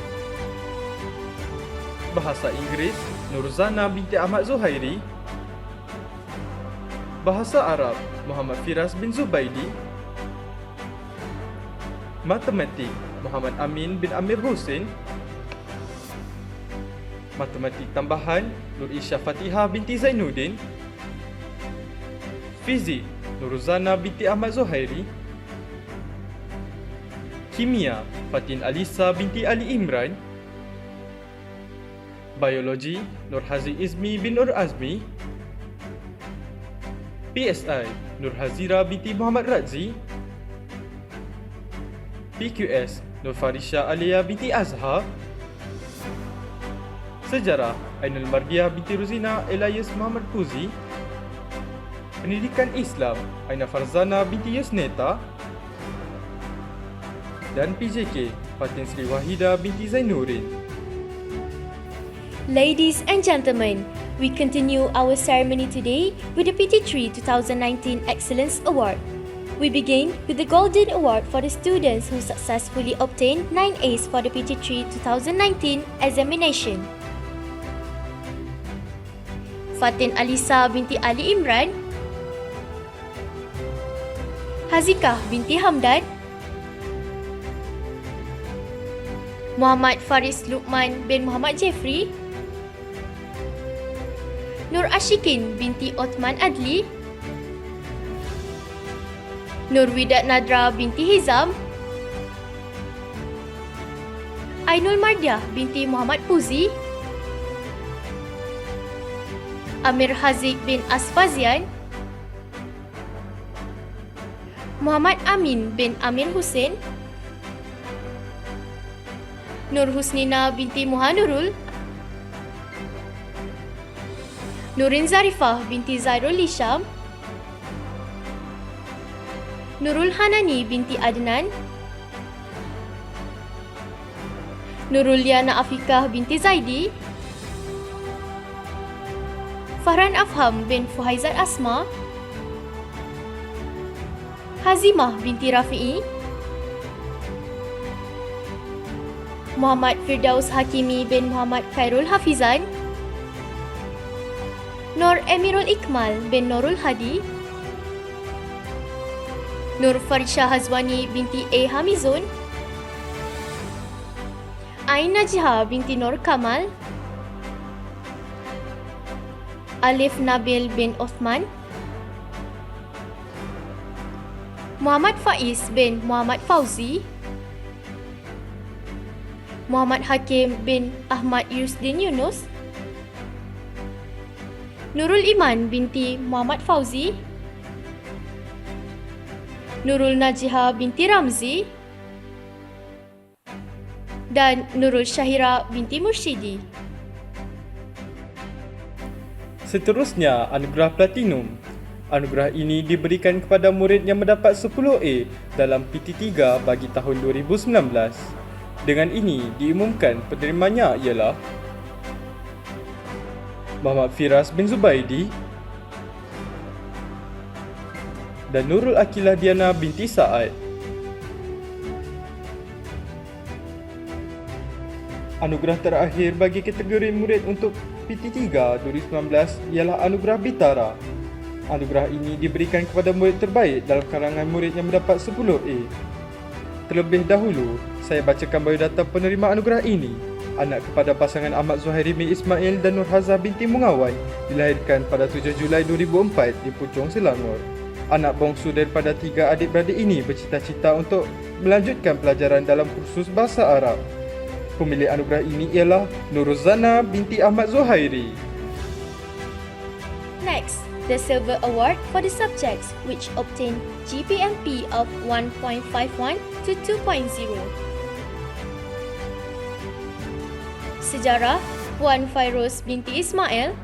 Bahasa Inggeris, Nurzana binti Ahmad Zuhairi. Bahasa Arab, Muhammad Firas bin Zubaidi. Matematik, Muhammad Amin bin Amir Hussein. Matematik tambahan, Nur Isha Fatihah binti Zainuddin. Fizik, Nurzana binti Ahmad Zuhairi. Kimia, Fatin Alisa binti Ali Imran. Biologi, Nur Hazi Izmi bin Nur Azmi. PSI, Nur Hazira binti Muhammad Razi. PQS, Nur Farisha Alia binti Azhar. Sejarah, Ainul Mardiah binti Ruzina Elias Muhammad Puzi. Pendidikan Islam, Aina Farzana binti Yusneta. Dan PJK, Fatin Sri Wahida binti Zainuddin. Ladies and gentlemen, we continue our ceremony today with the PT3 2019 Excellence Award. We begin with the Golden Award for the students who successfully obtained 9 A's for the PT3 2019 examination. Fatin Alisa binti Ali Imran. Hazikah binti Hamdan. Muhammad Faris Luqman bin Muhammad Jeffrey. Nur Ashikin binti Othman Adli. Nur Widat Nadra binti Hizam. Ainul Mardiah binti Muhammad Puzi. Amir Haziq bin Asfazian. Muhammad Amin bin Amir Hussein. Nur Husnina binti Muhanurul. Nurin Zarifah binti Zairul Hisham. Nurul Hanani binti Adnan. Nurul Liana Afikah binti Zaidi. Fahran Afham bin Fuhaizat Asma. Hazimah binti Rafi'i. Muhammad Firdaus Hakimi bin Muhammad Khairul Hafizan. Nur Emirul Ikmal bin Nurul Hadi. Nur Farisha Hazwani binti A. Hamizun. Ain Najha binti Nur Kamal. Alif Nabil bin Osman. Muhammad Faiz bin Muhammad Fauzi. Muhammad Hakim bin Ahmad Yusdin Yunus. Nurul Iman binti Muhammad Fauzi. Nurul Najiha binti Ramzi. Dan Nurul Syahira binti Mursyidi. Seterusnya, anugerah Platinum. Anugerah ini diberikan kepada murid yang mendapat 10A dalam PT3 bagi tahun 2019. Dengan ini, diumumkan penerimanya ialah Muhammad Firas bin Zubaidi dan Nurul Akilah Diana binti Sa'ad. Anugerah terakhir bagi kategori murid untuk PT3 2019 ialah Anugerah Bitara. Anugerah ini diberikan kepada murid terbaik dalam kalangan murid yang mendapat 10A. Terlebih dahulu, saya bacakan biodata penerima anugerah ini. Anak kepada pasangan Ahmad Zuhairi bin Ismail dan Nur Hazah binti Mungawan, dilahirkan pada 7 Julai 2004 di Puchong, Selangor. Anak bongsu daripada 3 adik-beradik ini bercita-cita untuk melanjutkan pelajaran dalam kursus bahasa Arab. Pemilik anugerah ini ialah Nurzana binti Ahmad Zuhairi. Next, the Silver Award for the subjects which obtained GPMP of 1.51 to 2.0. Sejarah, Puan Fairuz binti Ismail.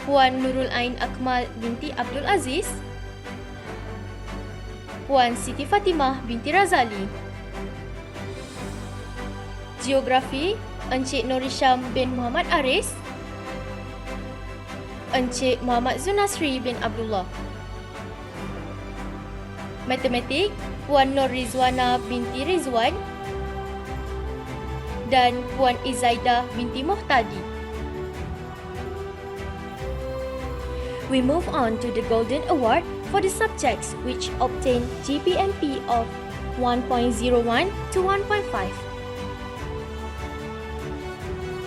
Puan Nurul Ain Akmal binti Abdul Aziz. Puan Siti Fatimah binti Razali. Geografi, Encik Norisham bin Muhammad Aris. Encik Muhammad Zunasri bin Abdullah. Matematik, Puan Nur Rizwana binti Rizwan dan Puan Izaidah binti Muhtadi. We move on to the Golden Award for the subjects which obtained GPMP of 1.01 to 1.5.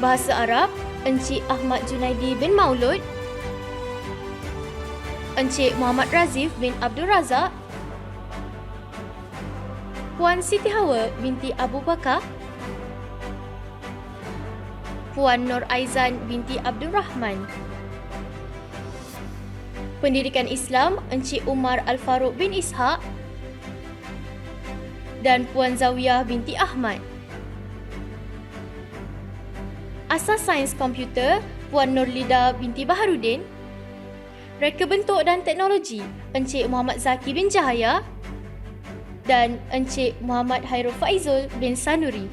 Bahasa Arab, Encik Ahmad Junaidi bin Maulud, Encik Muhammad Razif bin Abdul Razak, Puan Siti Hawa binti Abu Bakar, Puan Nur Aizan binti Abdul Rahman. Pendidikan Islam, Encik Umar Al-Faruq bin Ishaq dan Puan Zawiyah binti Ahmad. Asas Sains Komputer, Puan Nurlida binti Baharudin. Reka Bentuk dan Teknologi, Encik Muhammad Zaki bin Jahaya dan Encik Muhammad Hairul Faizul bin Sanuri.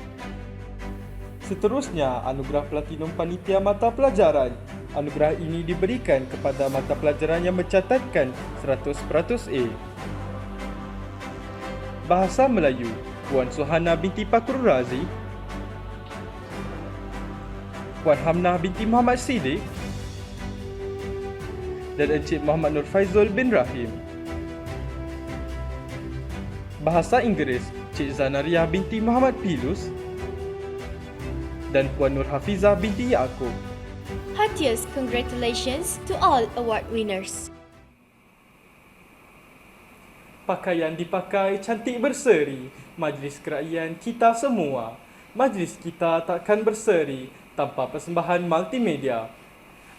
Seterusnya, anugerah Platinum Panitia Mata Pelajaran. Anugerah ini diberikan kepada mata pelajaran yang mencatatkan 100% A. Bahasa Melayu, Puan Suhana binti Pakur Razi, Puan Hamnah binti Muhammad Siddiq dan Encik Muhammad Nur Faizul bin Rahim. Bahasa Inggeris, Cik Zanariah binti Muhammad Pilus dan Puan Nur Hafizah binti Yaakob. Heartiest congratulations to all award winners. Pakaian dipakai cantik berseri, majlis kerajaan kita semua. Majlis kita takkan berseri tanpa persembahan multimedia.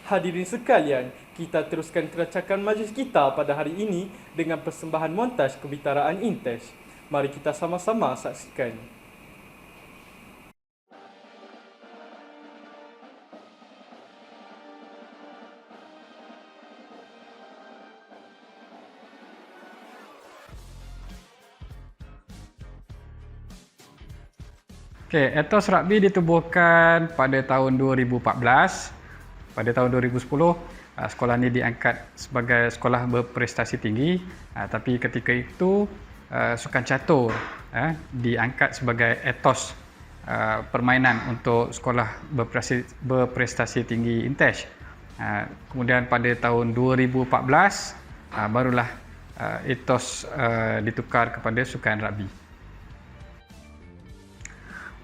Hadirin sekalian, kita teruskan keracakan majlis kita pada hari ini dengan persembahan montaj kebitaraan Intesh. Mari kita sama-sama saksikan. Okey, etos rugby ditubuhkan pada tahun 2014. Pada tahun 2010, sekolah ini diangkat sebagai sekolah berprestasi tinggi. Tapi ketika itu, sukan catur diangkat sebagai etos permainan untuk sekolah berprestasi tinggi Intesh. Kemudian pada tahun 2014, barulah etos ditukar kepada sukan rugby.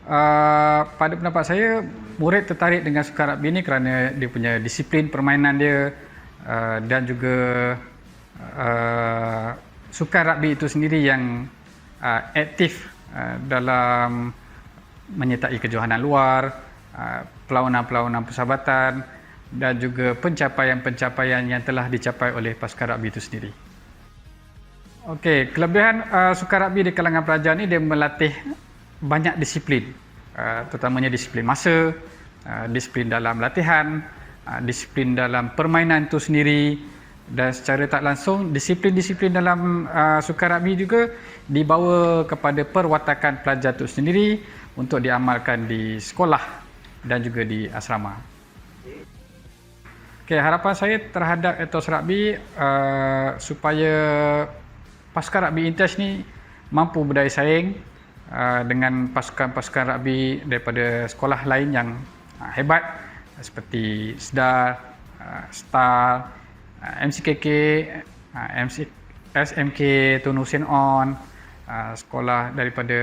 Pada pendapat saya, murid tertarik dengan sukan rugby ini kerana dia punya disiplin permainan dia dan juga sukan rugby itu sendiri yang aktif dalam menyertai kejohanan luar, perlawanan-perlawanan persahabatan dan juga pencapaian-pencapaian yang telah dicapai oleh pasukan rugby itu sendiri. Okey, kelebihan sukan rugby di kalangan pelajar ni dia melatih banyak disiplin, terutamanya disiplin masa, disiplin dalam latihan, disiplin dalam permainan itu sendiri, dan secara tak langsung disiplin-disiplin dalam sukan rugby juga dibawa kepada perwatakan pelajar itu sendiri untuk diamalkan di sekolah dan juga di asrama. Okay, harapan saya terhadap etos rugby supaya pasukan rugby Intesh ni mampu berdaya saing dengan pasukan-pasukan rugby daripada sekolah lain yang hebat seperti SDAR, STAR, MCKK, SMK Tun Hussein On, sekolah daripada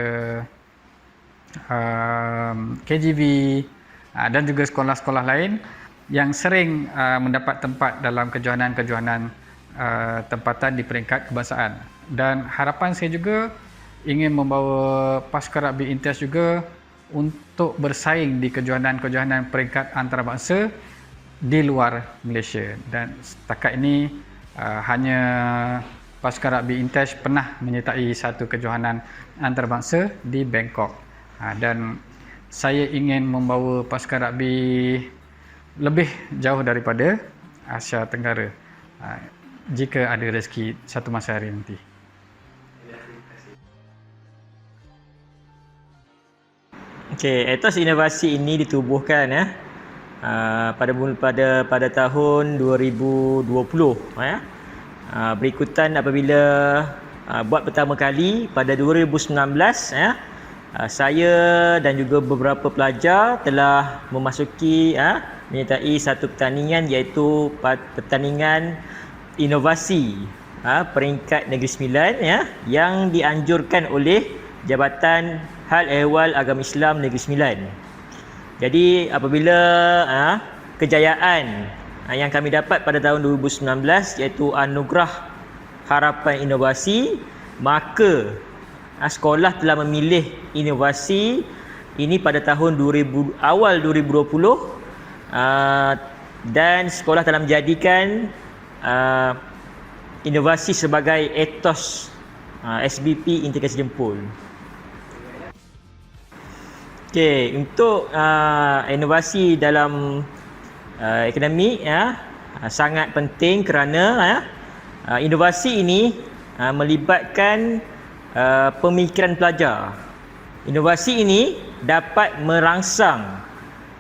KGV dan juga sekolah-sekolah lain yang sering mendapat tempat dalam kejohanan-kejohanan tempatan di peringkat kebangsaan. Dan harapan saya juga ingin membawa pasukan rugby Intesh juga untuk bersaing di kejohanan-kejohanan peringkat antarabangsa di luar Malaysia. Dan setakat ini hanya pasukan rugby Intesh pernah menyertai satu kejohanan antarabangsa di Bangkok. Dan saya ingin membawa pasukan rugby lebih jauh daripada Asia Tenggara jika ada rezeki satu masa hari nanti. Okey, etos inovasi ini ditubuhkan pada tahun 2020 berikutan apabila buat pertama kali pada 2019 ya. Saya dan juga beberapa pelajar telah memasuki menyertai satu pertandingan, iaitu pertandingan inovasi peringkat Negeri Sembilan ya, yang dianjurkan oleh Jabatan Hal Ehwal Agama Islam Negeri Sembilan. Jadi apabila kejayaan yang kami dapat pada tahun 2019 iaitu Anugerah Harapan Inovasi, maka sekolah telah memilih inovasi ini pada tahun awal 2020 dan sekolah telah menjadikan inovasi sebagai etos SBP Integrasi Jempol. Okey, untuk inovasi dalam akademik sangat penting kerana inovasi ini melibatkan pemikiran pelajar. Inovasi ini dapat merangsang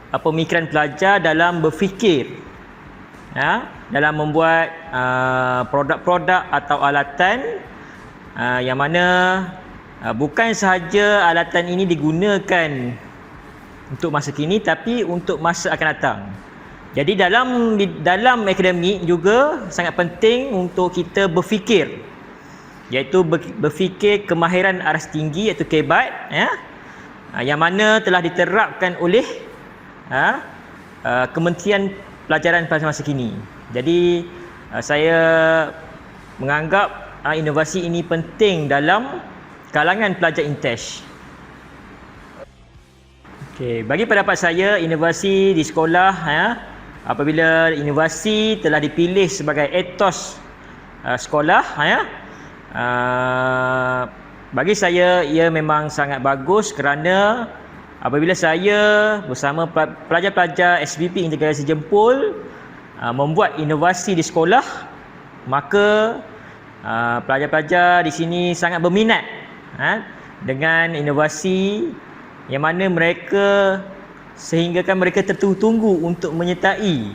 pemikiran pelajar dalam berfikir, dalam membuat produk-produk atau alatan yang mana bukan sahaja alatan ini digunakan untuk masa kini, tapi untuk masa akan datang. Jadi dalam akademik juga sangat penting untuk kita berfikir, iaitu berfikir kemahiran aras tinggi iaitu KEBAT yang mana telah diterapkan oleh Kementerian Pelajaran pada masa kini. Jadi saya menganggap inovasi ini penting dalam kalangan pelajar INTESH. Okey, bagi pendapat saya, inovasi di sekolah apabila inovasi telah dipilih sebagai etos sekolah bagi saya ia memang sangat bagus, kerana apabila saya bersama pelajar-pelajar SBP Integrasi Jempol membuat inovasi di sekolah, maka pelajar-pelajar di sini sangat berminat dengan inovasi yang mana mereka sehinggakan mereka tertunggu-tunggu untuk menyertai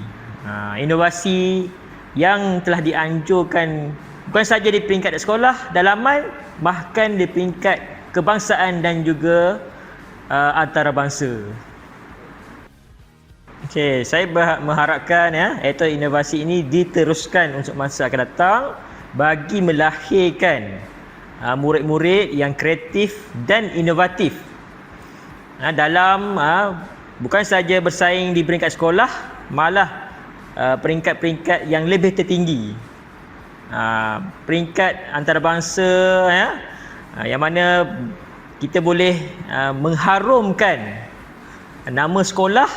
inovasi yang telah dianjurkan bukan sahaja di peringkat sekolah dalaman, bahkan di peringkat kebangsaan dan juga antarabangsa. Okey, saya mengharapkan etos inovasi ini diteruskan untuk masa akan datang bagi melahirkan murid-murid yang kreatif dan inovatif dalam bukan saja bersaing di peringkat sekolah, malah peringkat-peringkat yang lebih tertinggi, peringkat antarabangsa yang mana kita boleh mengharumkan nama sekolah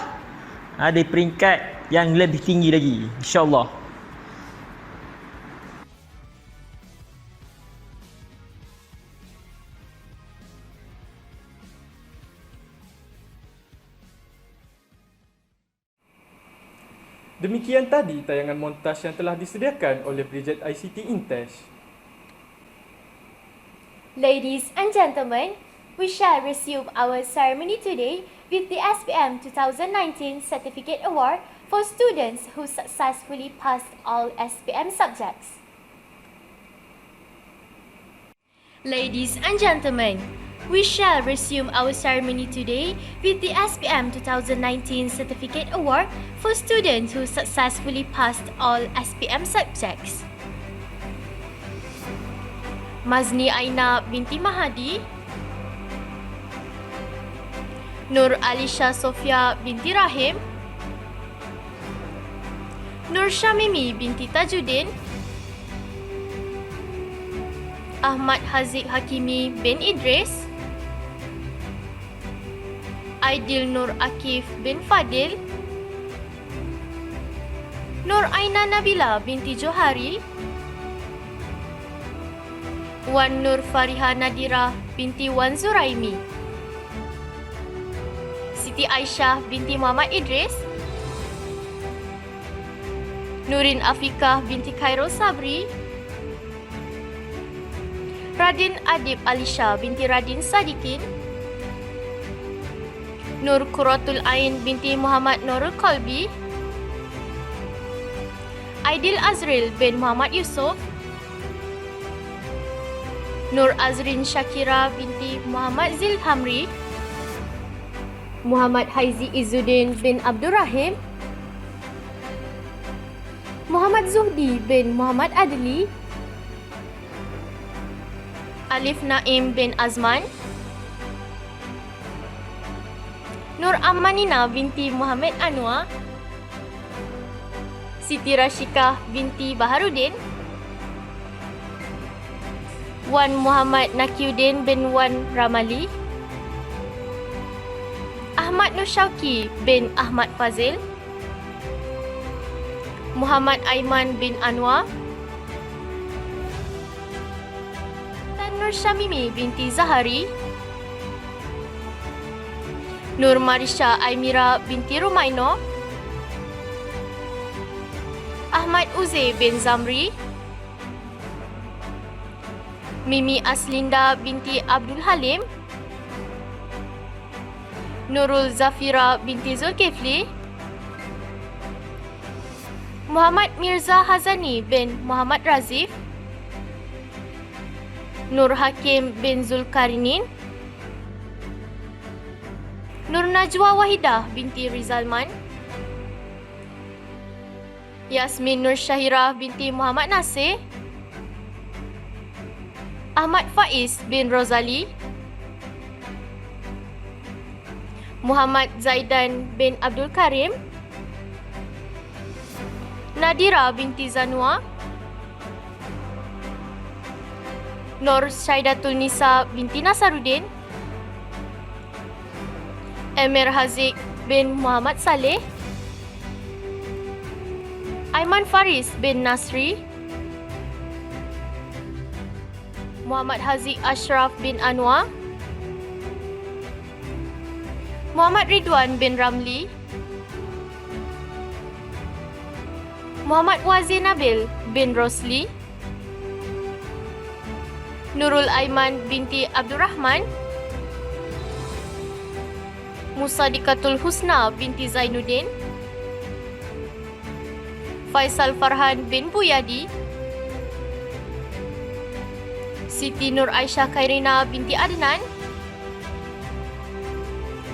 di peringkat yang lebih tinggi lagi, insya-Allah. Demikian tadi tayangan montaj yang telah disediakan oleh Bridget ICT INTESH. Ladies and gentlemen, we shall resume our ceremony today with the SPM 2019 Certificate Award for students who successfully passed all SPM subjects. Ladies and gentlemen, we shall resume our ceremony today with the SPM 2019 Certificate Award for students who successfully passed all SPM subjects. Mazni Aina binti Mahadi, Nur Alisha Sofia binti Rahim, Nur Syamimi binti Tajuddin, Ahmad Haziq Hakimi bin Idris, Aidil Nur Akif bin Fadil, Nur Aina Nabila binti Johari, Wan Nur Fariha Nadira binti Wan Zuraimi, Siti Aisyah binti Muhammad Idris, Nurin Afikah binti Khairul Sabri, Radin Adib Alisha binti Radin Sadikin, Nur Quratul Ain binti Muhammad Nurul Qalbi, Aidil Azril bin Muhammad Yusof, Nur Azrin Shakira binti Muhammad Zilhamri, Muhammad Haizi Izzuddin bin Abdul Rahim, Muhammad Zuhdi bin Muhammad Adli, Alif Naim bin Azman, Nur Amanina binti Muhammad Anwar, Siti Rashikah binti Baharudin, Wan Muhammad Nakiuddin bin Wan Ramali, Ahmad Nur Syauqi bin Ahmad Fazil, Muhammad Aiman bin Anwar, Tan Nur Syamimi binti Zahari, Nur Marisha Aimira binti Rumaino, Ahmad Uzair bin Zamri, Mimi Aslinda binti Abdul Halim, Nurul Zafira binti Zulkifli, Muhammad Mirza Hazani bin Muhammad Razif, Nur Hakim bin Zulkarnin, Nur Najwa Wahidah binti Rizalman, Yasmin Nur Syahira binti Muhammad Nasir, Ahmad Faiz bin Rozali, Muhammad Zaidan bin Abdul Karim, Nadira binti Zanwa, Nur Syaidatul Nisa binti Nasaruddin, Emir Haziq bin Muhammad Saleh, Aiman Faris bin Nasri, Muhammad Haziq Ashraf bin Anwar, Muhammad Ridwan bin Ramli, Muhammad Wazir Nabil bin Rosli, Nurul Aiman binti Abdul Rahman, Musadikatul Husna binti Zainuddin, Faisal Farhan bin Buyadi, Siti Nur Aisyah Khairina binti Adnan,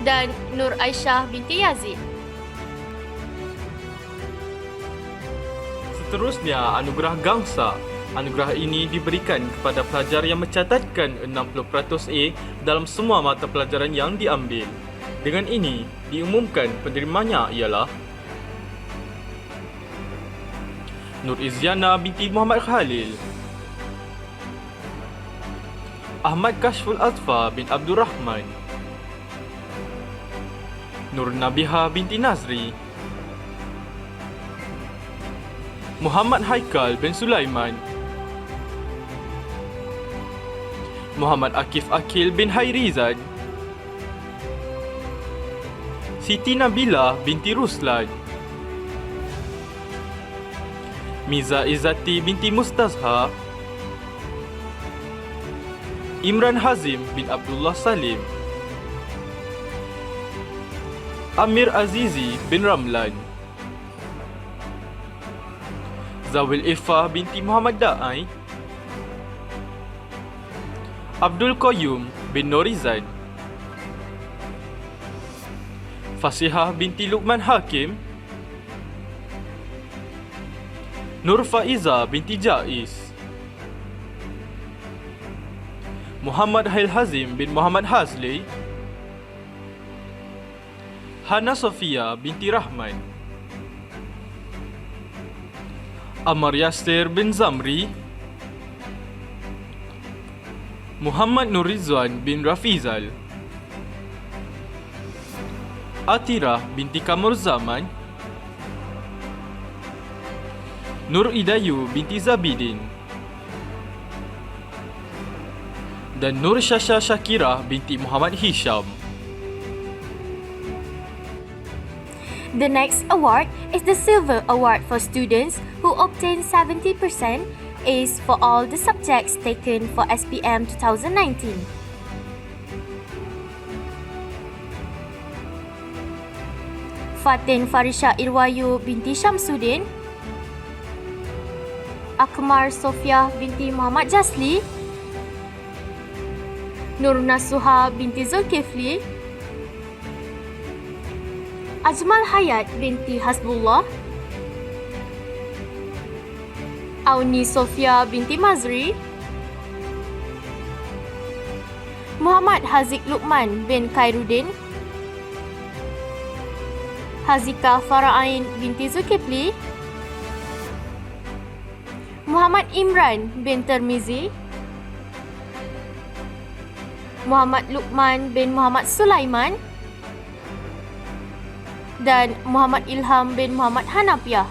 dan Nur Aisyah binti Yazid. Seterusnya, anugerah Gangsa. Anugerah ini diberikan kepada pelajar yang mencatatkan 60% A dalam semua mata pelajaran yang diambil. Dengan ini, diumumkan penerimanya ialah Nur Izyana binti Muhammad Khalil, Ahmad Kashful Azfa bin Abdul Rahman, Nur Nabiha binti Nazri, Muhammad Haikal bin Sulaiman, Muhammad Akif Akil bin Hairizad, Siti Nabila binti Ruslan, Miza Izzati binti Mustazha, Imran Hazim bin Abdullah Salim, Amir Azizi bin Ramlan, Zawil Ifah binti Muhammad Da'ai, Abdul Qayyum bin Norizan, Fasihah binti Luqman Hakim, Nur Faiza binti Jais, Muhammad Hail Hazim bin Muhammad Hazli, Hana Sofia binti Rahman, Amar Yasir bin Zamri, Muhammad Nur Rizwan bin Rafizal, Atirah binti Kamur Zaman, Nur Idayu binti Zabidin, dan Nur Syasha Syakirah binti Muhammad Hisham. The next award is the Silver Award for students who obtain 70% A's for all the subjects taken for SPM 2019. Fatin Farisha Irwayu binti Syamsuddin, Akmar Sofia binti Muhammad Jasli, Nur Nasuha binti Zulkifli, Ajmal Hayat binti Hasbullah, Auni Sofia binti Mazri, Muhammad Haziq Luqman bin Khairuddin, Hazika Faraain binti Zulkifli, Muhammad Imran bin Termizi, Muhammad Luqman bin Muhammad Sulaiman dan Muhammad Ilham bin Muhammad Hanafiah.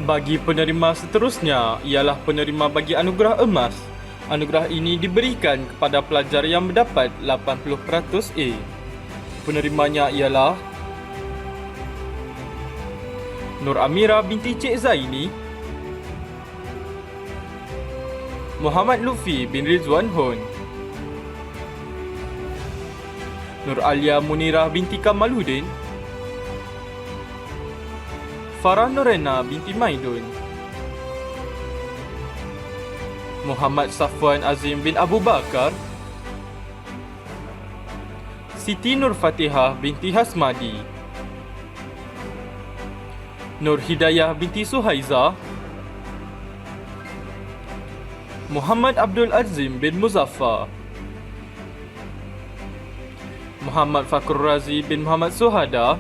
Bagi penerima seterusnya ialah penerima bagi anugerah emas. Anugerah ini diberikan kepada pelajar yang mendapat 80% A. Penerimanya ialah Nur Amira binti Cik Zaini, Muhammad Lutfi bin Rizwan Hon, Nur Alia Munirah binti Kamaluddin, Farah Norena binti Maidun, Muhammad Safwan Azim bin Abu Bakar, Siti Nur Fatihah binti Hasmadi, Nur Hidayah binti Suhaiza, Muhammad Abdul Azim bin Muzaffar, Muhammad Fakur Razi bin Muhammad Suhada,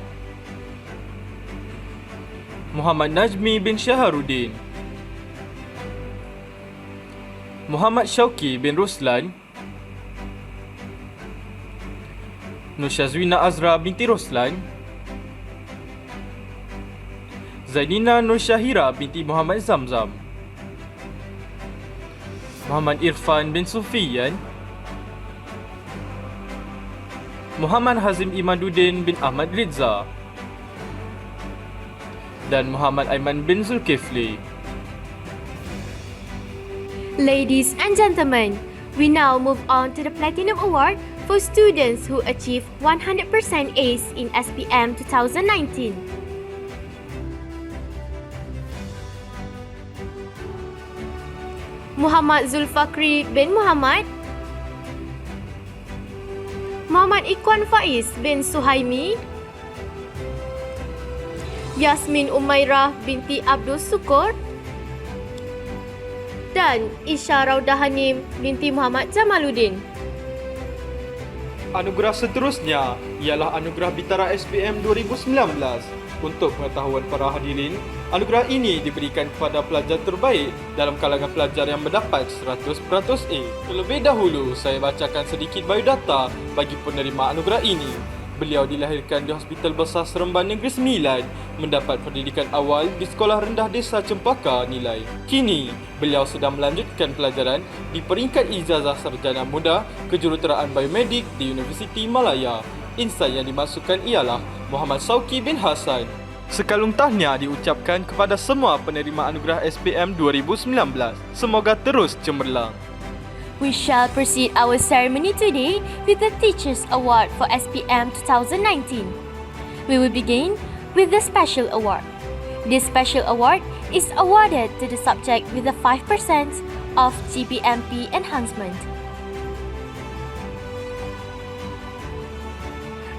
Muhammad Najmi bin Syaharuddin, Muhammad Syauqi bin Ruslan, Nur Syazwina Azra binti Roslan, Zainina Nur Syahira binti Muhammad Zamzam, Muhammad Irfan bin Sufiyan, Muhammad Hazim Imaduddin bin Ahmad Ridza dan Muhammad Aiman bin Zulkifli. Ladies and gentlemen, we now move on to the Platinum Award for students who achieve 100% A's in SPM 2019. Muhammad Zulfakri bin Muhammad, Muhammad Ikhwan Faiz bin Suhaimi, Yasmin Umairah binti Abdul Sukur dan Isya Raudah Hanim binti Muhammad Jamaluddin. Anugerah seterusnya ialah Anugerah Bintara SPM 2019. Untuk pengetahuan para hadirin, anugerah ini diberikan kepada pelajar terbaik dalam kalangan pelajar yang mendapat 100% A. Terlebih dahulu, saya bacakan sedikit biodata bagi penerima anugerah ini. Beliau dilahirkan di Hospital Besar Seremban Negeri Sembilan, mendapat pendidikan awal di Sekolah Rendah Desa Cempaka Nilai. Kini, beliau sedang melanjutkan pelajaran di peringkat ijazah sarjana muda kejuruteraan biomedik di Universiti Malaya. Insan yang dimasukkan ialah Muhammad Sauki bin Hassan. Sekalung tahniah diucapkan kepada semua penerima anugerah SPM 2019. Semoga terus cemerlang. We shall proceed our ceremony today with the Teachers Award for SPM 2019. We will begin with the Special Award. This Special Award is awarded to the subject with the 5% of GPMP enhancement.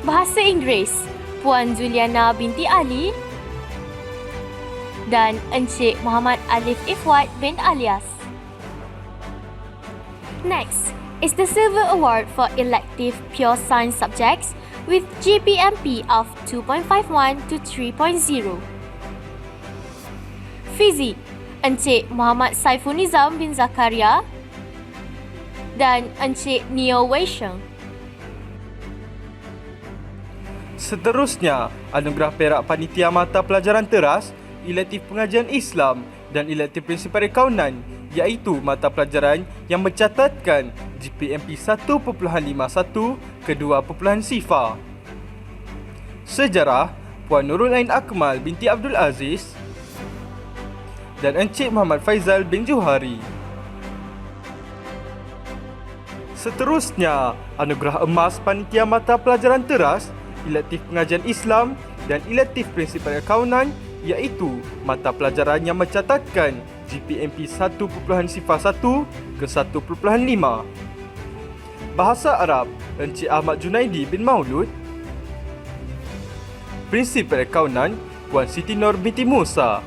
Bahasa Inggeris, Puan Juliana binti Ali dan Encik Muhammad Alif Ifwat bin Alias. Next is the Silver Award for elective pure science subjects with GPMP of 2.51 to 3.0. Fizik, Encik Muhammad Saiful Nizam bin Zakaria dan Encik Neo Wei Sheng. Seterusnya, anugerah perak panitia mata pelajaran teras, elektif pengajian Islam dan elektif prinsipal akaunan, iaitu mata pelajaran yang mencatatkan GPMP 1.51 ke 2.0. Sejarah, Puan Nurul Ain Akmal binti Abdul Aziz dan Encik Muhammad Faizal bin Johari. Seterusnya, anugerah emas panitia mata pelajaran teras, elektif pengajian Islam dan elektif prinsipal akaunan, iaitu mata pelajaran yang mencatatkan GPMP 1.01 ke 1.5. Bahasa Arab Encik Ahmad Junaidi bin Maulud. Prinsip Perakaunan Puan Siti Nur binti Musa.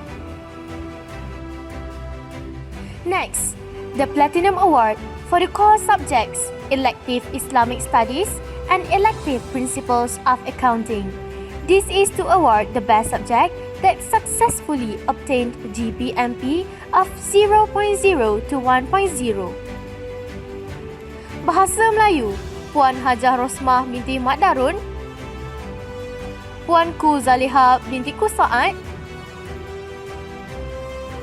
Next, the Platinum Award for the core subjects Elective Islamic Studies and Elective Principles of Accounting. This is to award the best subject that successfully obtained GPMP of 0.0 to 1.0. Bahasa Melayu, Puan Hajah Rosmah binti Mat Darun, Puan Ku Zaliha binti Ku Saad,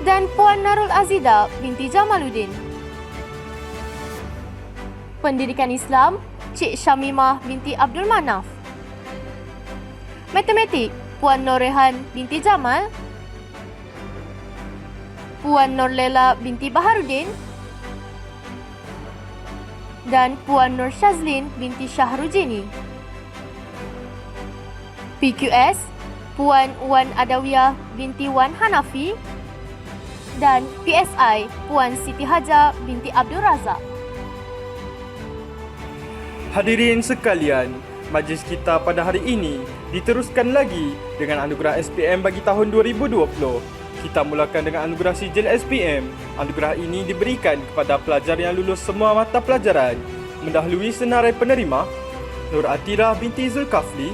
dan Puan Narul Azida binti Jamaluddin. Pendidikan Islam, Cik Syamimah binti Abdul Manaf. Matematik, Puan Norehan binti Jamal, Puan Norlela binti Baharudin, dan Puan Nur Syazlin binti Syahrujini. PQS, Puan Wan Adawiyah binti Wan Hanafi, dan PSI, Puan Siti Haja binti Abdul Razak. Hadirin sekalian, majlis kita pada hari ini diteruskan lagi dengan anugerah SPM bagi tahun 2020. Kita mulakan dengan anugerah sijil SPM. Anugerah ini diberikan kepada pelajar yang lulus semua mata pelajaran. Mendahului senarai penerima, Nur Atirah binti Zulkafli,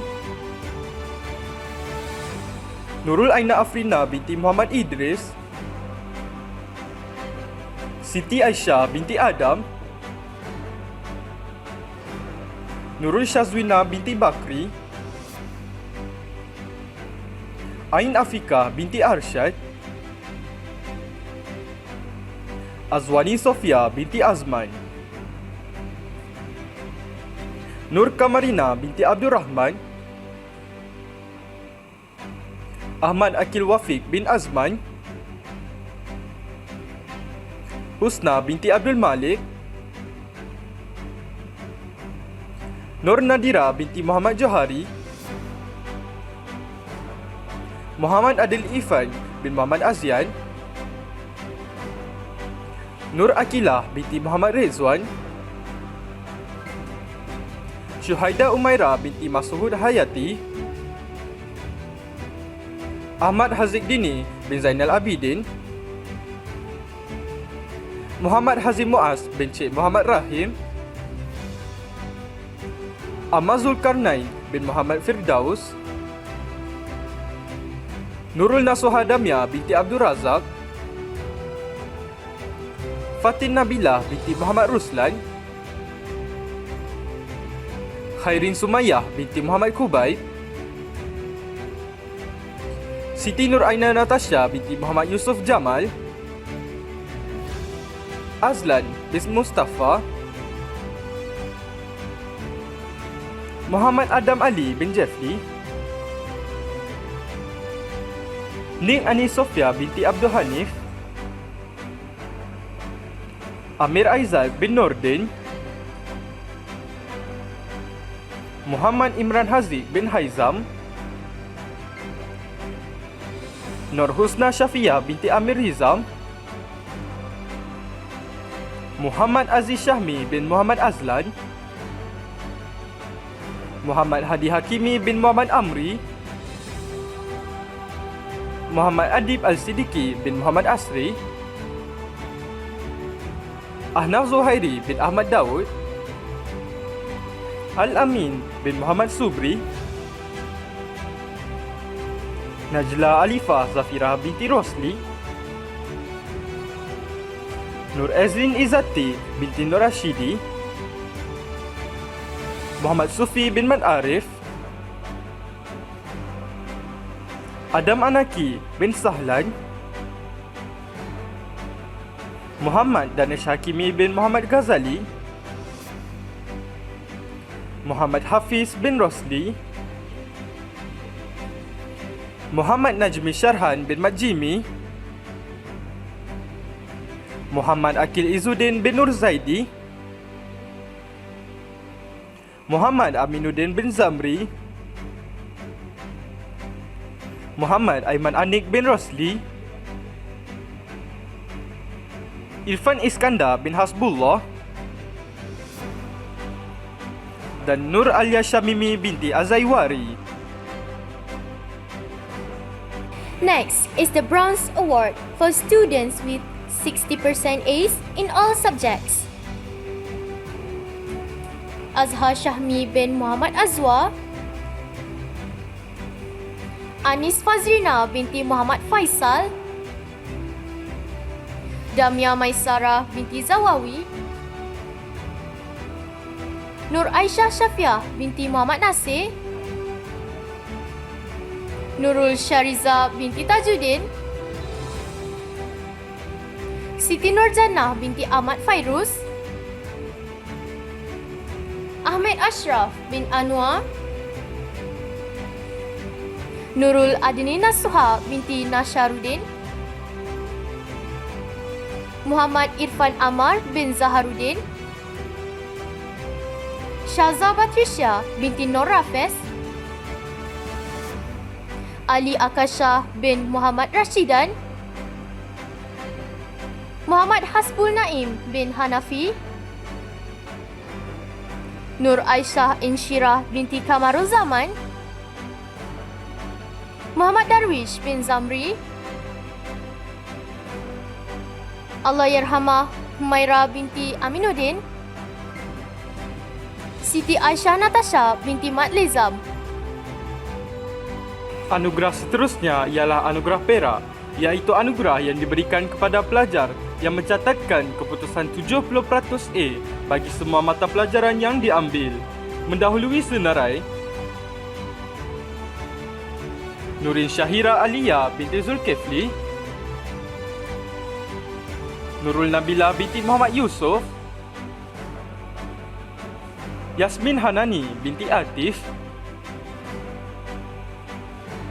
Nurul Aina Afrina binti Muhammad Idris, Siti Aisyah binti Adam, Nurul Syazwina binti Bakri, Ain Afika binti Arsyad, Azwani Sofia binti Azman, Nur Kamarina binti Abdul Rahman, Ahmad Akil Wafiq bin Azman, Husna binti Abdul Malik, Nur Nadira binti Muhammad Johari, Muhammad Adil Ifan bin Muhammad Azian, Nur Akilah binti Muhammad Rezwan, Syuhaida Umaira binti Masuhud Hayati, Ahmad Haziq Dini bin Zainal Abidin, Muhammad Hazim Muaz bin Cik Muhammad Rahim, Ahmad Zulkarnain bin Muhammad Firdaus, Nurul Nasuha Damia binti Abdul Razak, Fatin Nabilah binti Muhammad Ruslan, Khairin Sumayyah binti Muhammad Kubaib, Siti Nur Aina Natasha binti Muhammad Yusuf Jamal, Azlan bin Mustafa, Muhammad Adam Ali bin Jeffrey, Ning Ani Sofia binti Abdul Hanif, Amir Aizal bin Nordin, Muhammad Imran Haziq bin Haizam, Nur Husna Syafiyah binti Amir Hizam, Muhammad Aziz Syahmi bin Muhammad Azlan, Muhammad Hadi Hakimi bin Muhammad Amri, Muhammad Adib Al-Siddiqi bin Muhammad Asri, Ahnaf Zuhairi bin Ahmad Daud, Al-Amin bin Muhammad Subri, Najla Alifah Zafira binti Rosli, Nur Ezlin Izzati binti Nur Rashidi, Muhammad Sufi bin Man Arif, Adam Anaki bin Sahlan, Muhammad Danish Hakimi bin Muhammad Ghazali, Muhammad Hafiz bin Rosli, Muhammad Najmi Syarhan bin Majimi, Muhammad Akil Izzuddin bin Nur Zaidi, Muhammad Aminuddin bin Zamri, Muhammad Aiman Anik bin Rosli, Irfan Iskandar bin Hasbullah dan Nur Alia Syamimi binti Azaiwari. Next is the Bronze Award for students with 60% A's in all subjects. Azhar Syahmi bin Muhammad Azwa, Anis Fazrina binti Muhammad Faisal, Damia Maisarah binti Zawawi, Nur Aisyah Syafiah binti Muhammad Nasir, Nurul Syariza binti Tajuddin, Siti Nurjannah binti Ahmad Fairuz, Ahmed Ashraf bin Anwar, Nurul Adni Nasuha binti Nasharuddin, Muhammad Irfan Amar bin Zaharuddin, Syaza Batrisya binti Nur Rafes, Ali Akasha bin Muhammad Rashidan, Muhammad Hasbul Naim bin Hanafi, Nur Aisyah Insyirah binti Kamarul Zaman, Muhammad Darwish bin Zamri, Allahyarhamah Humaira binti Aminuddin, Siti Aisyah Natasha binti Mat Lezam. Anugerah seterusnya ialah anugerah perak, iaitu anugerah yang diberikan kepada pelajar yang mencatatkan keputusan 70% A bagi semua mata pelajaran yang diambil. Mendahului senarai, Nurin Syahira Alia binti Zulkifli, Nurul Nabila binti Muhammad Yusof, Yasmin Hanani binti Atif,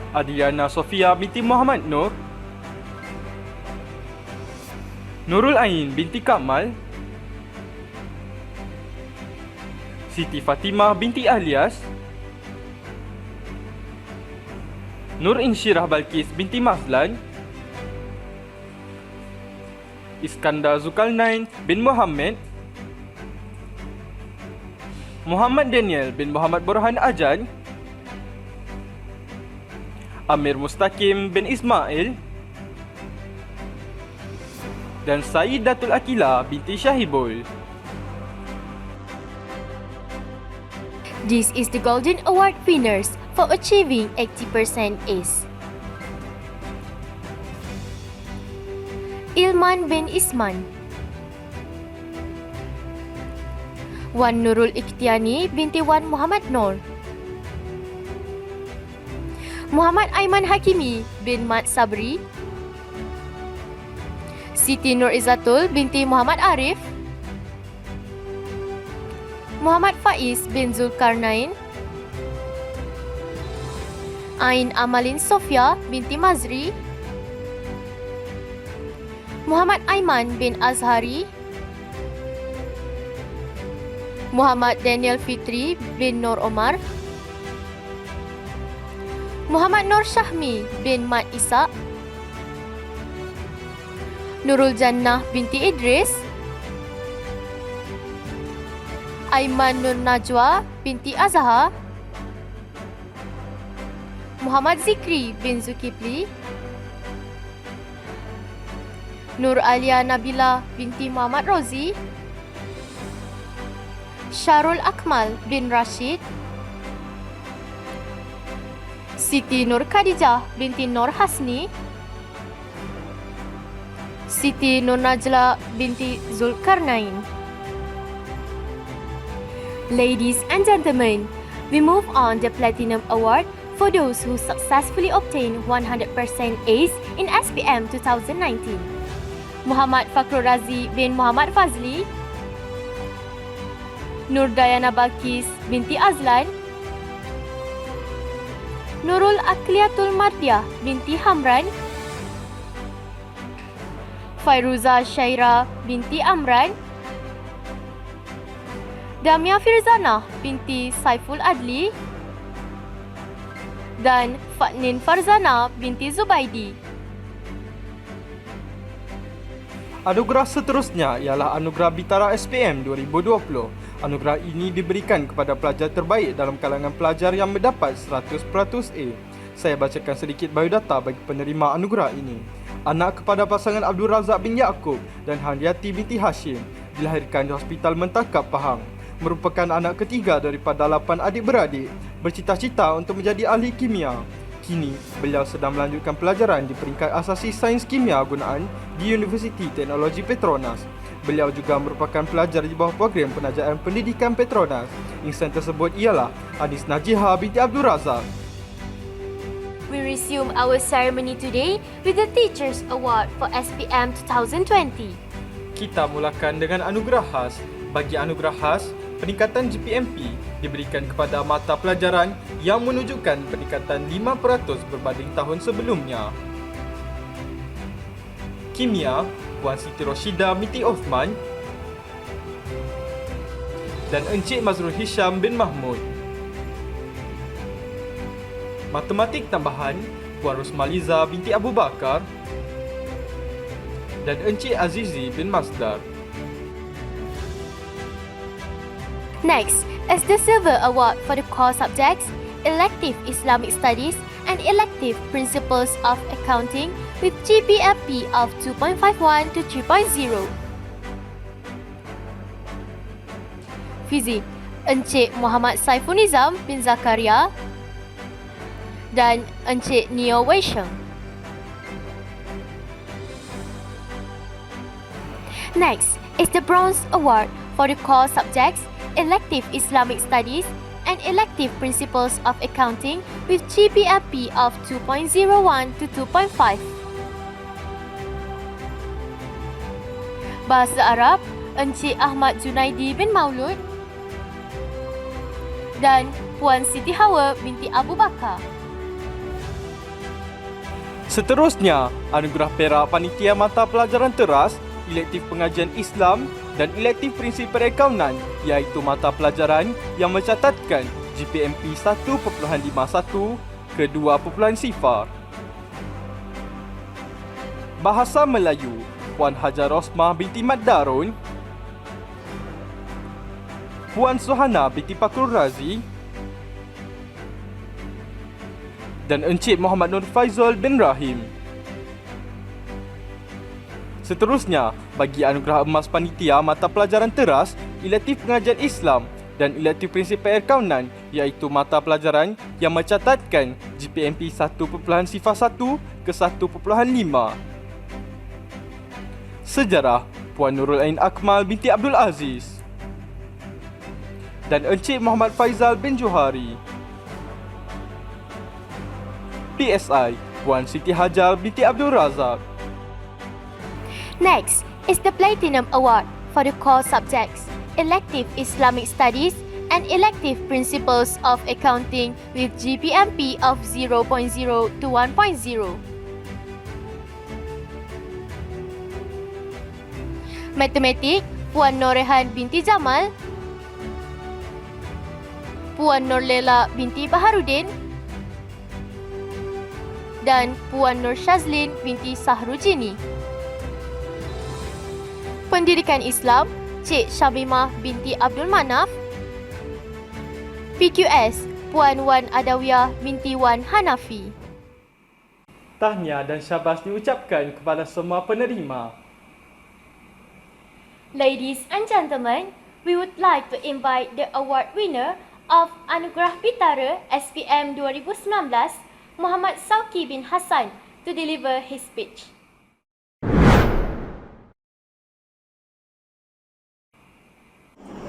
Adriana Sofia binti Muhammad Nur, Nurul Ain binti Kamal, Siti Fatimah binti Alias, Nur Insyirah Balkis binti Mazlan, Iskandar Zulkarnain bin Muhammad, Muhammad Daniel bin Muhammad Burhan Ajan, Amir Mustaqim bin Ismail, dan Sayyidatul Akila binti Syahibul. This is the Golden Award winners for achieving 80% A's. Ilman bin Isman, Wan Nurul Ikhtiani binti Wan Muhammad Nur, Muhammad Aiman Hakimi bin Mat Sabri, Siti Nur Izzatul binti Muhammad Arif, Muhammad Faiz bin Zulkarnain, Ain Amalin Sofia binti Mazri, Muhammad Aiman bin Azhari, Muhammad Daniel Fitri bin Nur Omar, Muhammad Nur Syahmi bin Mat Isa, Nurul Jannah binti Idris, Aiman Nur Najwa binti Azhar, Muhammad Zikri bin Zulkifli, Nur Alia Nabila binti Muhammad Rozi, Syarul Akmal bin Rashid, Siti Nur Khadijah binti Nur Hasni, Siti Nur Najla binti Zulkarnain. Ladies and gentlemen, we move on the Platinum Award for those who successfully obtained 100% A's in SPM 2019. Muhammad Fakhrul Razi bin Muhammad Fazli, Nur Dayana Balkis binti Azlan, Nurul Akliatul Mardiah binti Hamran, Fairuza Syaira binti Amran, Damia Firzana binti Saiful Adli, dan Fatnin Farzana binti Zubaidi. Anugerah seterusnya ialah Anugerah Bitara SPM 2020. Anugerah ini diberikan kepada pelajar terbaik dalam kalangan pelajar yang mendapat 100% A. Saya bacakan sedikit biodata bagi penerima anugerah ini. Anak kepada pasangan Abdul Razak bin Yaakob dan Handiati binti Hashim, dilahirkan di Hospital Mentakab Pahang. Merupakan anak ketiga daripada 8 adik-beradik, bercita-cita untuk menjadi ahli kimia. Kini, beliau sedang melanjutkan pelajaran di peringkat asasi sains kimia gunaan di Universiti Teknologi Petronas. Beliau juga merupakan pelajar di bawah program penajaan pendidikan Petronas. Insan tersebut ialah Anis Najiha binti Abdul Razak. We resume our ceremony today with the Teachers Award for SPM 2020. Kita mulakan dengan anugerah khas. Bagi anugerah khas, peningkatan GPMP diberikan kepada mata pelajaran yang menunjukkan peningkatan 5% berbanding tahun sebelumnya. Kimia, Puan Siti Roshida binti Osman dan Encik Mazrul Hisham bin Mahmud. Matematik tambahan, Puan Rosmaliza binti Abu Bakar dan Encik Azizi bin Masdar. Next is the Silver Award for the core subjects Elective Islamic Studies and Elective Principles of Accounting with GPMP of 2.51 to 3.0. Fizik, Encik Muhammad Saiful Nizam bin Zakaria dan Encik Neo Wei Sheng. Next is the Bronze Award for the core subjects Elective Islamic Studies and Elective Principles of Accounting with GPMP of 2.01 to 2.5. Bahasa Arab, Encik Ahmad Junaidi bin Maulud dan Puan Siti Hawa binti Abu Bakar. Seterusnya, anugerah perak panitia mata pelajaran teras, elektif pengajian Islam dan elektif prinsip perakaunan iaitu mata pelajaran yang mencatatkan GPMP 1.51 ke 2.0. Bahasa Melayu, Puan Hajar Rosmah binti Mat Darun, Puan Suhana binti Pakrul Razi dan Encik Muhammad Nur Faizal bin Rahim. Seterusnya, bagi anugerah emas panitia mata pelajaran teras, elektif pengajian Islam dan elektif prinsip perakaunan iaitu mata pelajaran yang mencatatkan GPMP 1.01 ke 1.5. Sejarah, Puan Nurul Ain Akmal binti Abdul Aziz dan Encik Muhammad Faizal bin Johari. PSI, Puan Siti Hajar binti Abdul Razak. Next is the Platinum Award for the core subjects Elective Islamic Studies and Elective Principles of Accounting with GPMP of 0.0 to 1.0. Matematik, Puan Norehan binti Jamal, Puan Nurlela binti Baharudin dan Puan Nur Shazlin binti Sahrujini. Pendidikan Islam, Cik Syamimah binti Abdul Manaf. PQS, Puan Wan Adawiyah binti Wan Hanafi. Tahniah dan syabas diucapkan kepada semua penerima. Ladies and gentlemen, we would like to invite the award winner of Anugerah Bitara SPM 2019, Muhammad Sauki bin Hassan, to deliver his speech.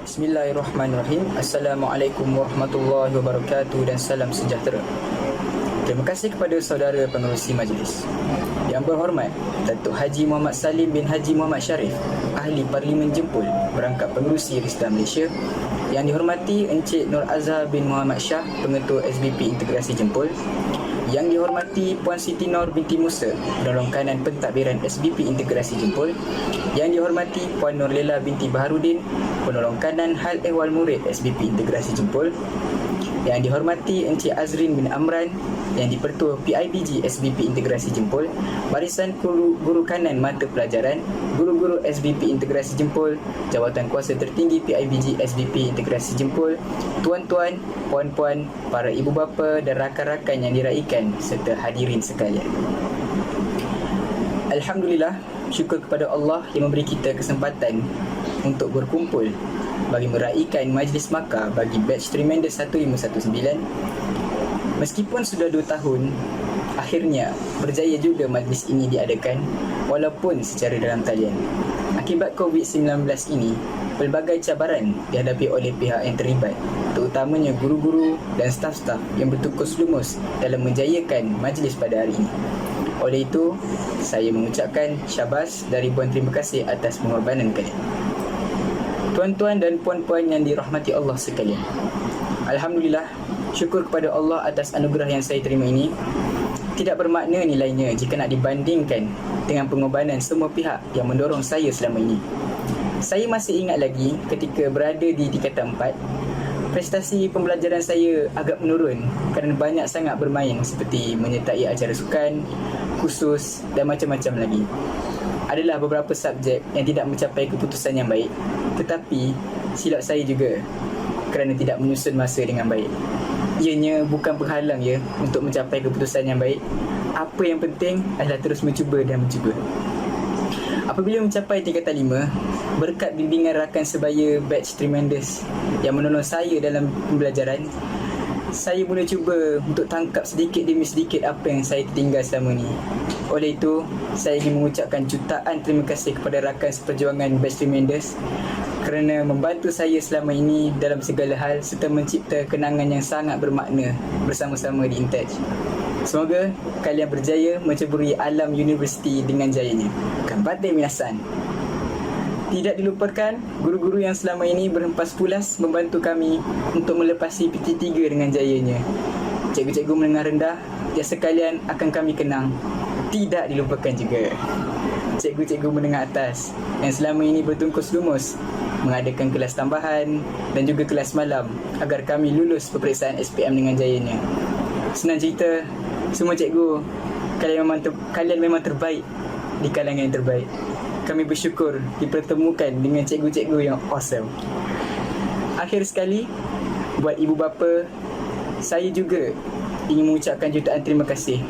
Bismillahirrahmanirrahim. Assalamualaikum warahmatullahi wabarakatuh dan salam sejahtera. Terima kasih kepada saudara pengerusi majlis. Yang berhormat, Datuk Haji Muhammad Salim bin Haji Muhammad Sharif, Ahli Parlimen Jempol, Perangkat Pengerusi Risda Malaysia. Yang dihormati Encik Nur Azhar bin Muhammad Shah, Pengetua SBP Integrasi Jempol. Yang dihormati Puan Siti Nur binti Musa, penolong kanan pentadbiran SBP Integrasi Jempol. Yang dihormati Puan Nurlela binti Baharudin, penolong kanan hal ehwal murid SBP Integrasi Jempol. Yang dihormati Encik Azrin bin Amran, yang dipertua PIBG SBP Integrasi Jempol, barisan guru kanan mata pelajaran, guru-guru SBP Integrasi Jempol, jawatan kuasa tertinggi PIBG SBP Integrasi Jempol, tuan-tuan, puan-puan, para ibu bapa dan rakan-rakan yang diraikan serta hadirin sekalian. Alhamdulillah, syukur kepada Allah yang memberi kita kesempatan untuk berkumpul bagi meraikan majlis Makkah bagi batch Tremendous 1519. Meskipun sudah 2 tahun, akhirnya berjaya juga majlis ini diadakan walaupun secara dalam talian. Akibat COVID-19 ini, pelbagai cabaran dihadapi oleh pihak yang terlibat, terutamanya guru-guru dan staf-staf yang bertukus lumus dalam menjayakan majlis pada hari ini. Oleh itu, saya mengucapkan syabas dan ribuan terima kasih atas pengorbanan kalian. Tuan-tuan dan puan-puan yang dirahmati Allah sekalian, Alhamdulillah, syukur kepada Allah atas anugerah yang saya terima ini. Tidak bermakna nilainya jika nak dibandingkan dengan pengorbanan semua pihak yang mendorong saya selama ini. Saya masih ingat lagi ketika berada di tingkatan 4, prestasi pembelajaran saya agak menurun kerana banyak sangat bermain seperti menyertai acara sukan, kursus dan macam-macam lagi. Adalah beberapa subjek yang tidak mencapai keputusan yang baik, tetapi silap saya juga kerana tidak menyusun masa dengan baik. Ianya bukan penghalang ya untuk mencapai keputusan yang baik. Apa yang penting adalah terus mencuba dan mencuba. Apabila mencapai tingkatan 5, berkat bimbingan rakan sebaya batch Tremendous yang menolong saya dalam pembelajaran, saya mula cuba untuk tangkap sedikit demi sedikit apa yang saya tertinggal selama ni. Oleh itu, saya ingin mengucapkan jutaan terima kasih kepada rakan seperjuangan batch Tremendous kerana membantu saya selama ini dalam segala hal serta mencipta kenangan yang sangat bermakna bersama-sama di Intouch. Semoga kalian berjaya menceburi alam universiti dengan jayanya. Ganbatte minasan. Tidak dilupakan guru-guru yang selama ini berhempas pulas membantu kami untuk melepasi PT3 dengan jayanya. Cikgu-cikgu menengah rendah yang sekalian akan kami kenang. Tidak dilupakan juga cikgu-cikgu menengah atas yang selama ini bertungkus lumus mengadakan kelas tambahan dan juga kelas malam agar kami lulus peperiksaan SPM dengan jayanya. Senang cerita, semua cikgu, kalian memang terbaik di kalangan yang terbaik. Kami bersyukur dipertemukan dengan cikgu-cikgu yang awesome. Akhir sekali, buat ibu bapa, saya juga ingin mengucapkan jutaan terima kasih.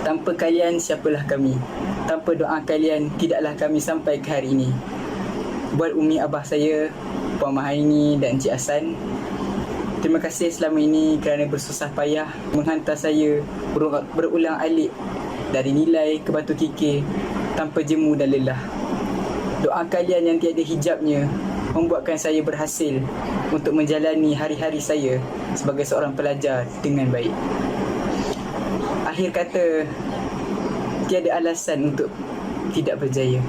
Tanpa kalian, siapalah kami? Tanpa doa kalian, tidaklah kami sampai ke hari ini. Buat umi abah saya, Puan Mahaini dan Encik Hassan, terima kasih selama ini kerana bersusah payah menghantar saya berulang alik dari nilai ke batu kikir tanpa jemu dan lelah. Doa kalian yang tiada hijabnya membuatkan saya berhasil untuk menjalani hari-hari saya sebagai seorang pelajar dengan baik. Akhir kata, tiada alasan untuk tidak berjaya.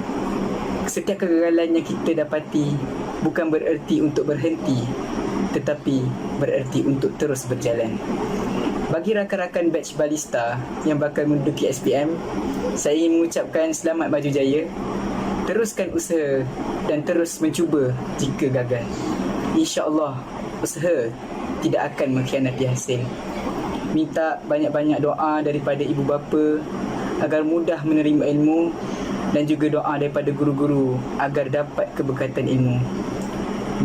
Setiap kegagalan yang kita dapati bukan bererti untuk berhenti, tetapi bererti untuk terus berjalan. Bagi rakan-rakan batch balista yang bakal menduduki SPM, saya ingin mengucapkan selamat maju jaya. Teruskan usaha dan terus mencuba jika gagal. InsyaAllah, usaha tidak akan mengkhianati hasil. Minta banyak-banyak doa daripada ibu bapa agar mudah menerima ilmu dan juga doa daripada guru-guru agar dapat keberkatan ilmu.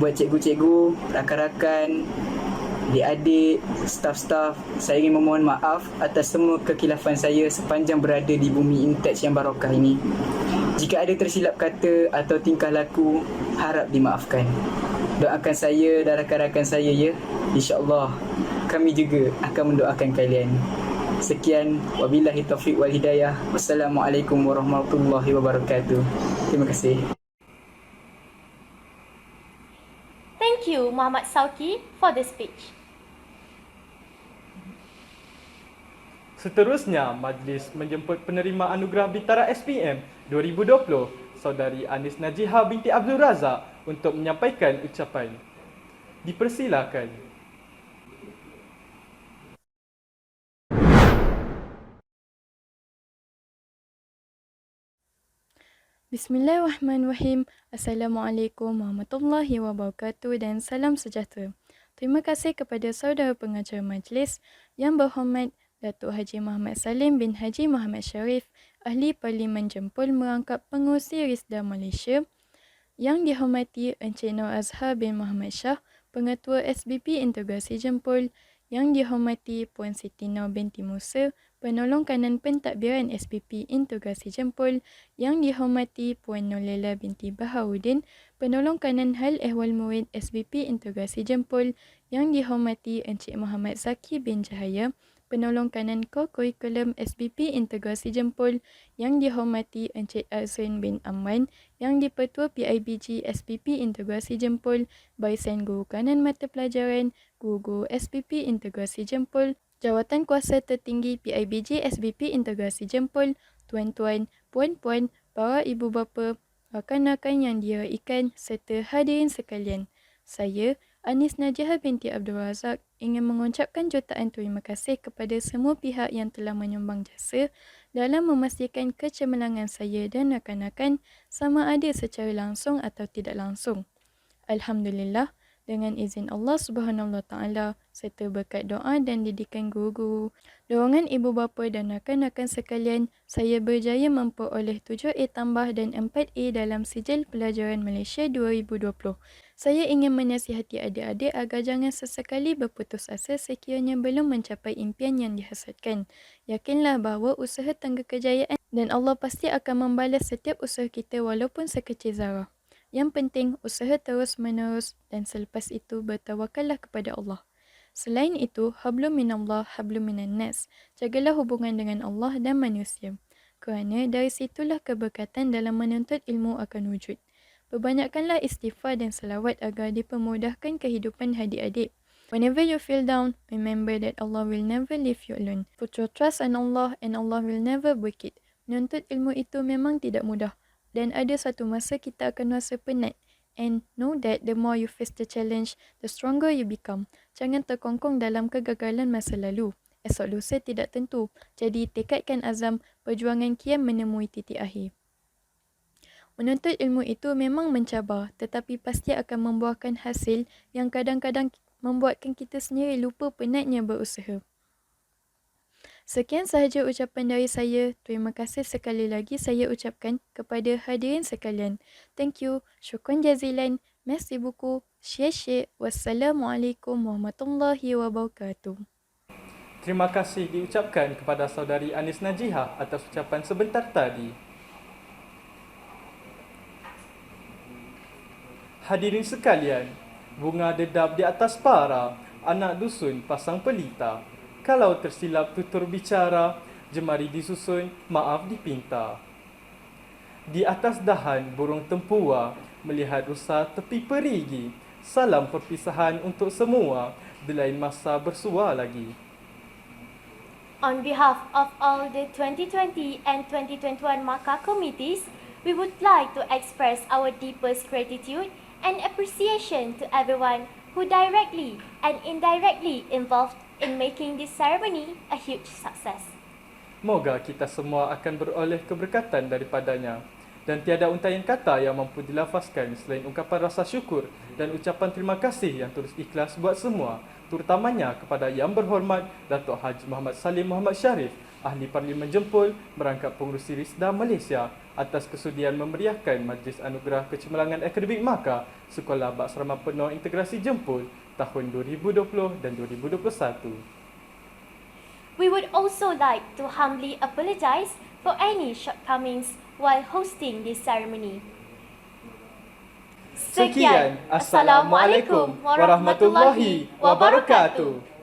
Buat cikgu-cikgu, rakan-rakan, adik-adik, staf-staf, saya ingin memohon maaf atas semua kekilafan saya sepanjang berada di bumi Intouch yang barakah ini. Jika ada tersilap kata atau tingkah laku, harap dimaafkan. Doakan saya dan rakan-rakan saya ya. InsyaAllah, kami juga akan mendoakan kalian. Sekian, wabillahi taufiq wal hidayah. Wassalamualaikum warahmatullahi wabarakatuh. Terima kasih. Thank you, Muhammad Sauki, for the speech. Seterusnya, majlis menjemput penerima anugerah Bintara SPM 2020, Saudari Anis Najihah binti Abdul Razak untuk menyampaikan ucapan. Dipersilakan. Bismillahirrahmanirrahim. Assalamualaikum warahmatullahi wabarakatuh dan salam sejahtera. Terima kasih kepada saudara pengacara majlis yang berhormat Datuk Haji Muhammad Salim bin Haji Muhammad Sharif, Ahli Parlimen Jempol Merangkap Pengerusi Risda Malaysia, yang dihormati Encik Nur Azhar bin Muhammad Shah, Pengetua SBP Integrasi Jempol, yang dihormati Puan Siti Nur binti Musa, Penolong Kanan Pentadbiran SPP Integrasi Jempol, yang dihormati Puan Nolela binti Baharudin, Penolong Kanan Hal Ehwal Murid SBP Integrasi Jempol, yang dihormati Encik Muhammad Zaki bin Jahaya, Penolong Kanan Kurikulum SBP Integrasi Jempol, yang dihormati Encik Azrin bin Amran, yang di-Pertua PIBG SPP Integrasi Jempol, Barisan Guru Kanan Mata Pelajaran, Guru-Guru SPP Integrasi Jempol, Jawatan Kuasa Tertinggi PIBG SBP Integrasi Jempol, tuan-tuan, puan-puan, para ibu bapa, rakan-rakan yang diraikan serta hadirin sekalian. Saya, Anis Najihah binti Abdul Razak, ingin mengucapkan jutaan terima kasih kepada semua pihak yang telah menyumbang jasa dalam memastikan kecemerlangan saya dan rakan-rakan sama ada secara langsung atau tidak langsung. Alhamdulillah, dengan izin Allah Subhanahu Wa Taala serta berkat doa dan didikan guru-guru, dorongan ibu bapa dan rakan-rakan sekalian, saya berjaya memperoleh 7A tambah dan 4A dalam Sijil Pelajaran Malaysia 2020. Saya ingin menasihati adik-adik agar jangan sesekali berputus asa sekiranya belum mencapai impian yang dihasratkan. Yakinlah bahawa usaha tangga kejayaan dan Allah pasti akan membalas setiap usaha kita walaupun sekecil zarah. Yang penting, usaha terus-menerus dan selepas itu bertawakallah kepada Allah. Selain itu, hablum minallah, hablum minan nas. Jagalah hubungan dengan Allah dan manusia. Kerana dari situlah keberkatan dalam menuntut ilmu akan wujud. Perbanyakkanlah istighfar dan selawat agar dipermudahkan kehidupan adik-adik. Whenever you feel down, remember that Allah will never leave you alone. Put your trust on Allah and Allah will never break it. Menuntut ilmu itu memang tidak mudah. Dan ada satu masa kita akan rasa penat. And know that the more you face the challenge, the stronger you become. Jangan terkongkong dalam kegagalan masa lalu. Esok lusa tidak tentu. Jadi tekadkan azam, perjuangan kian menemui titik akhir. Menuntut ilmu itu memang mencabar, tetapi pasti akan membuahkan hasil yang kadang-kadang membuatkan kita sendiri lupa penatnya berusaha. Sekian sahaja ucapan dari saya. Terima kasih sekali lagi saya ucapkan kepada hadirin sekalian. Thank you. Syukran jazilan. Merci beaucoup. Syekh. Wassalamualaikum warahmatullahi wabarakatuh. Terima kasih diucapkan kepada saudari Anis Najihah atas ucapan sebentar tadi. Hadirin sekalian, bunga dedap di atas para, anak dusun pasang pelita. Kalau tersilap tutur bicara, jemari disusun, maaf dipinta. Di atas dahan burung tempua, melihat rusa tepi perigi. Salam perpisahan untuk semua, di lain masa bersua lagi. On behalf of all the 2020 and 2021 MAKA committees, we would like to express our deepest gratitude and appreciation to everyone who directly and indirectly involved in making this ceremony a huge success. Moga kita semua akan beroleh keberkatan daripadanya. Dan tiada untaian kata yang mampu dilafazkan selain ungkapan rasa syukur dan ucapan terima kasih yang tulus ikhlas buat semua, terutamanya kepada Yang Berhormat Datuk Haji Muhammad Salim Muhammad Sharif, Ahli Parlimen Jempol, Merangkap Pengerusi Risda Malaysia, atas kesudian memeriahkan Majlis Anugerah Kecemerlangan Akademik MAKA Sekolah Baksarama Penuh Integrasi Jempol tahun 2020 dan 2021. We would also like to humbly apologize for any shortcomings while hosting this ceremony. Sekian, Assalamualaikum warahmatullahi wabarakatuh.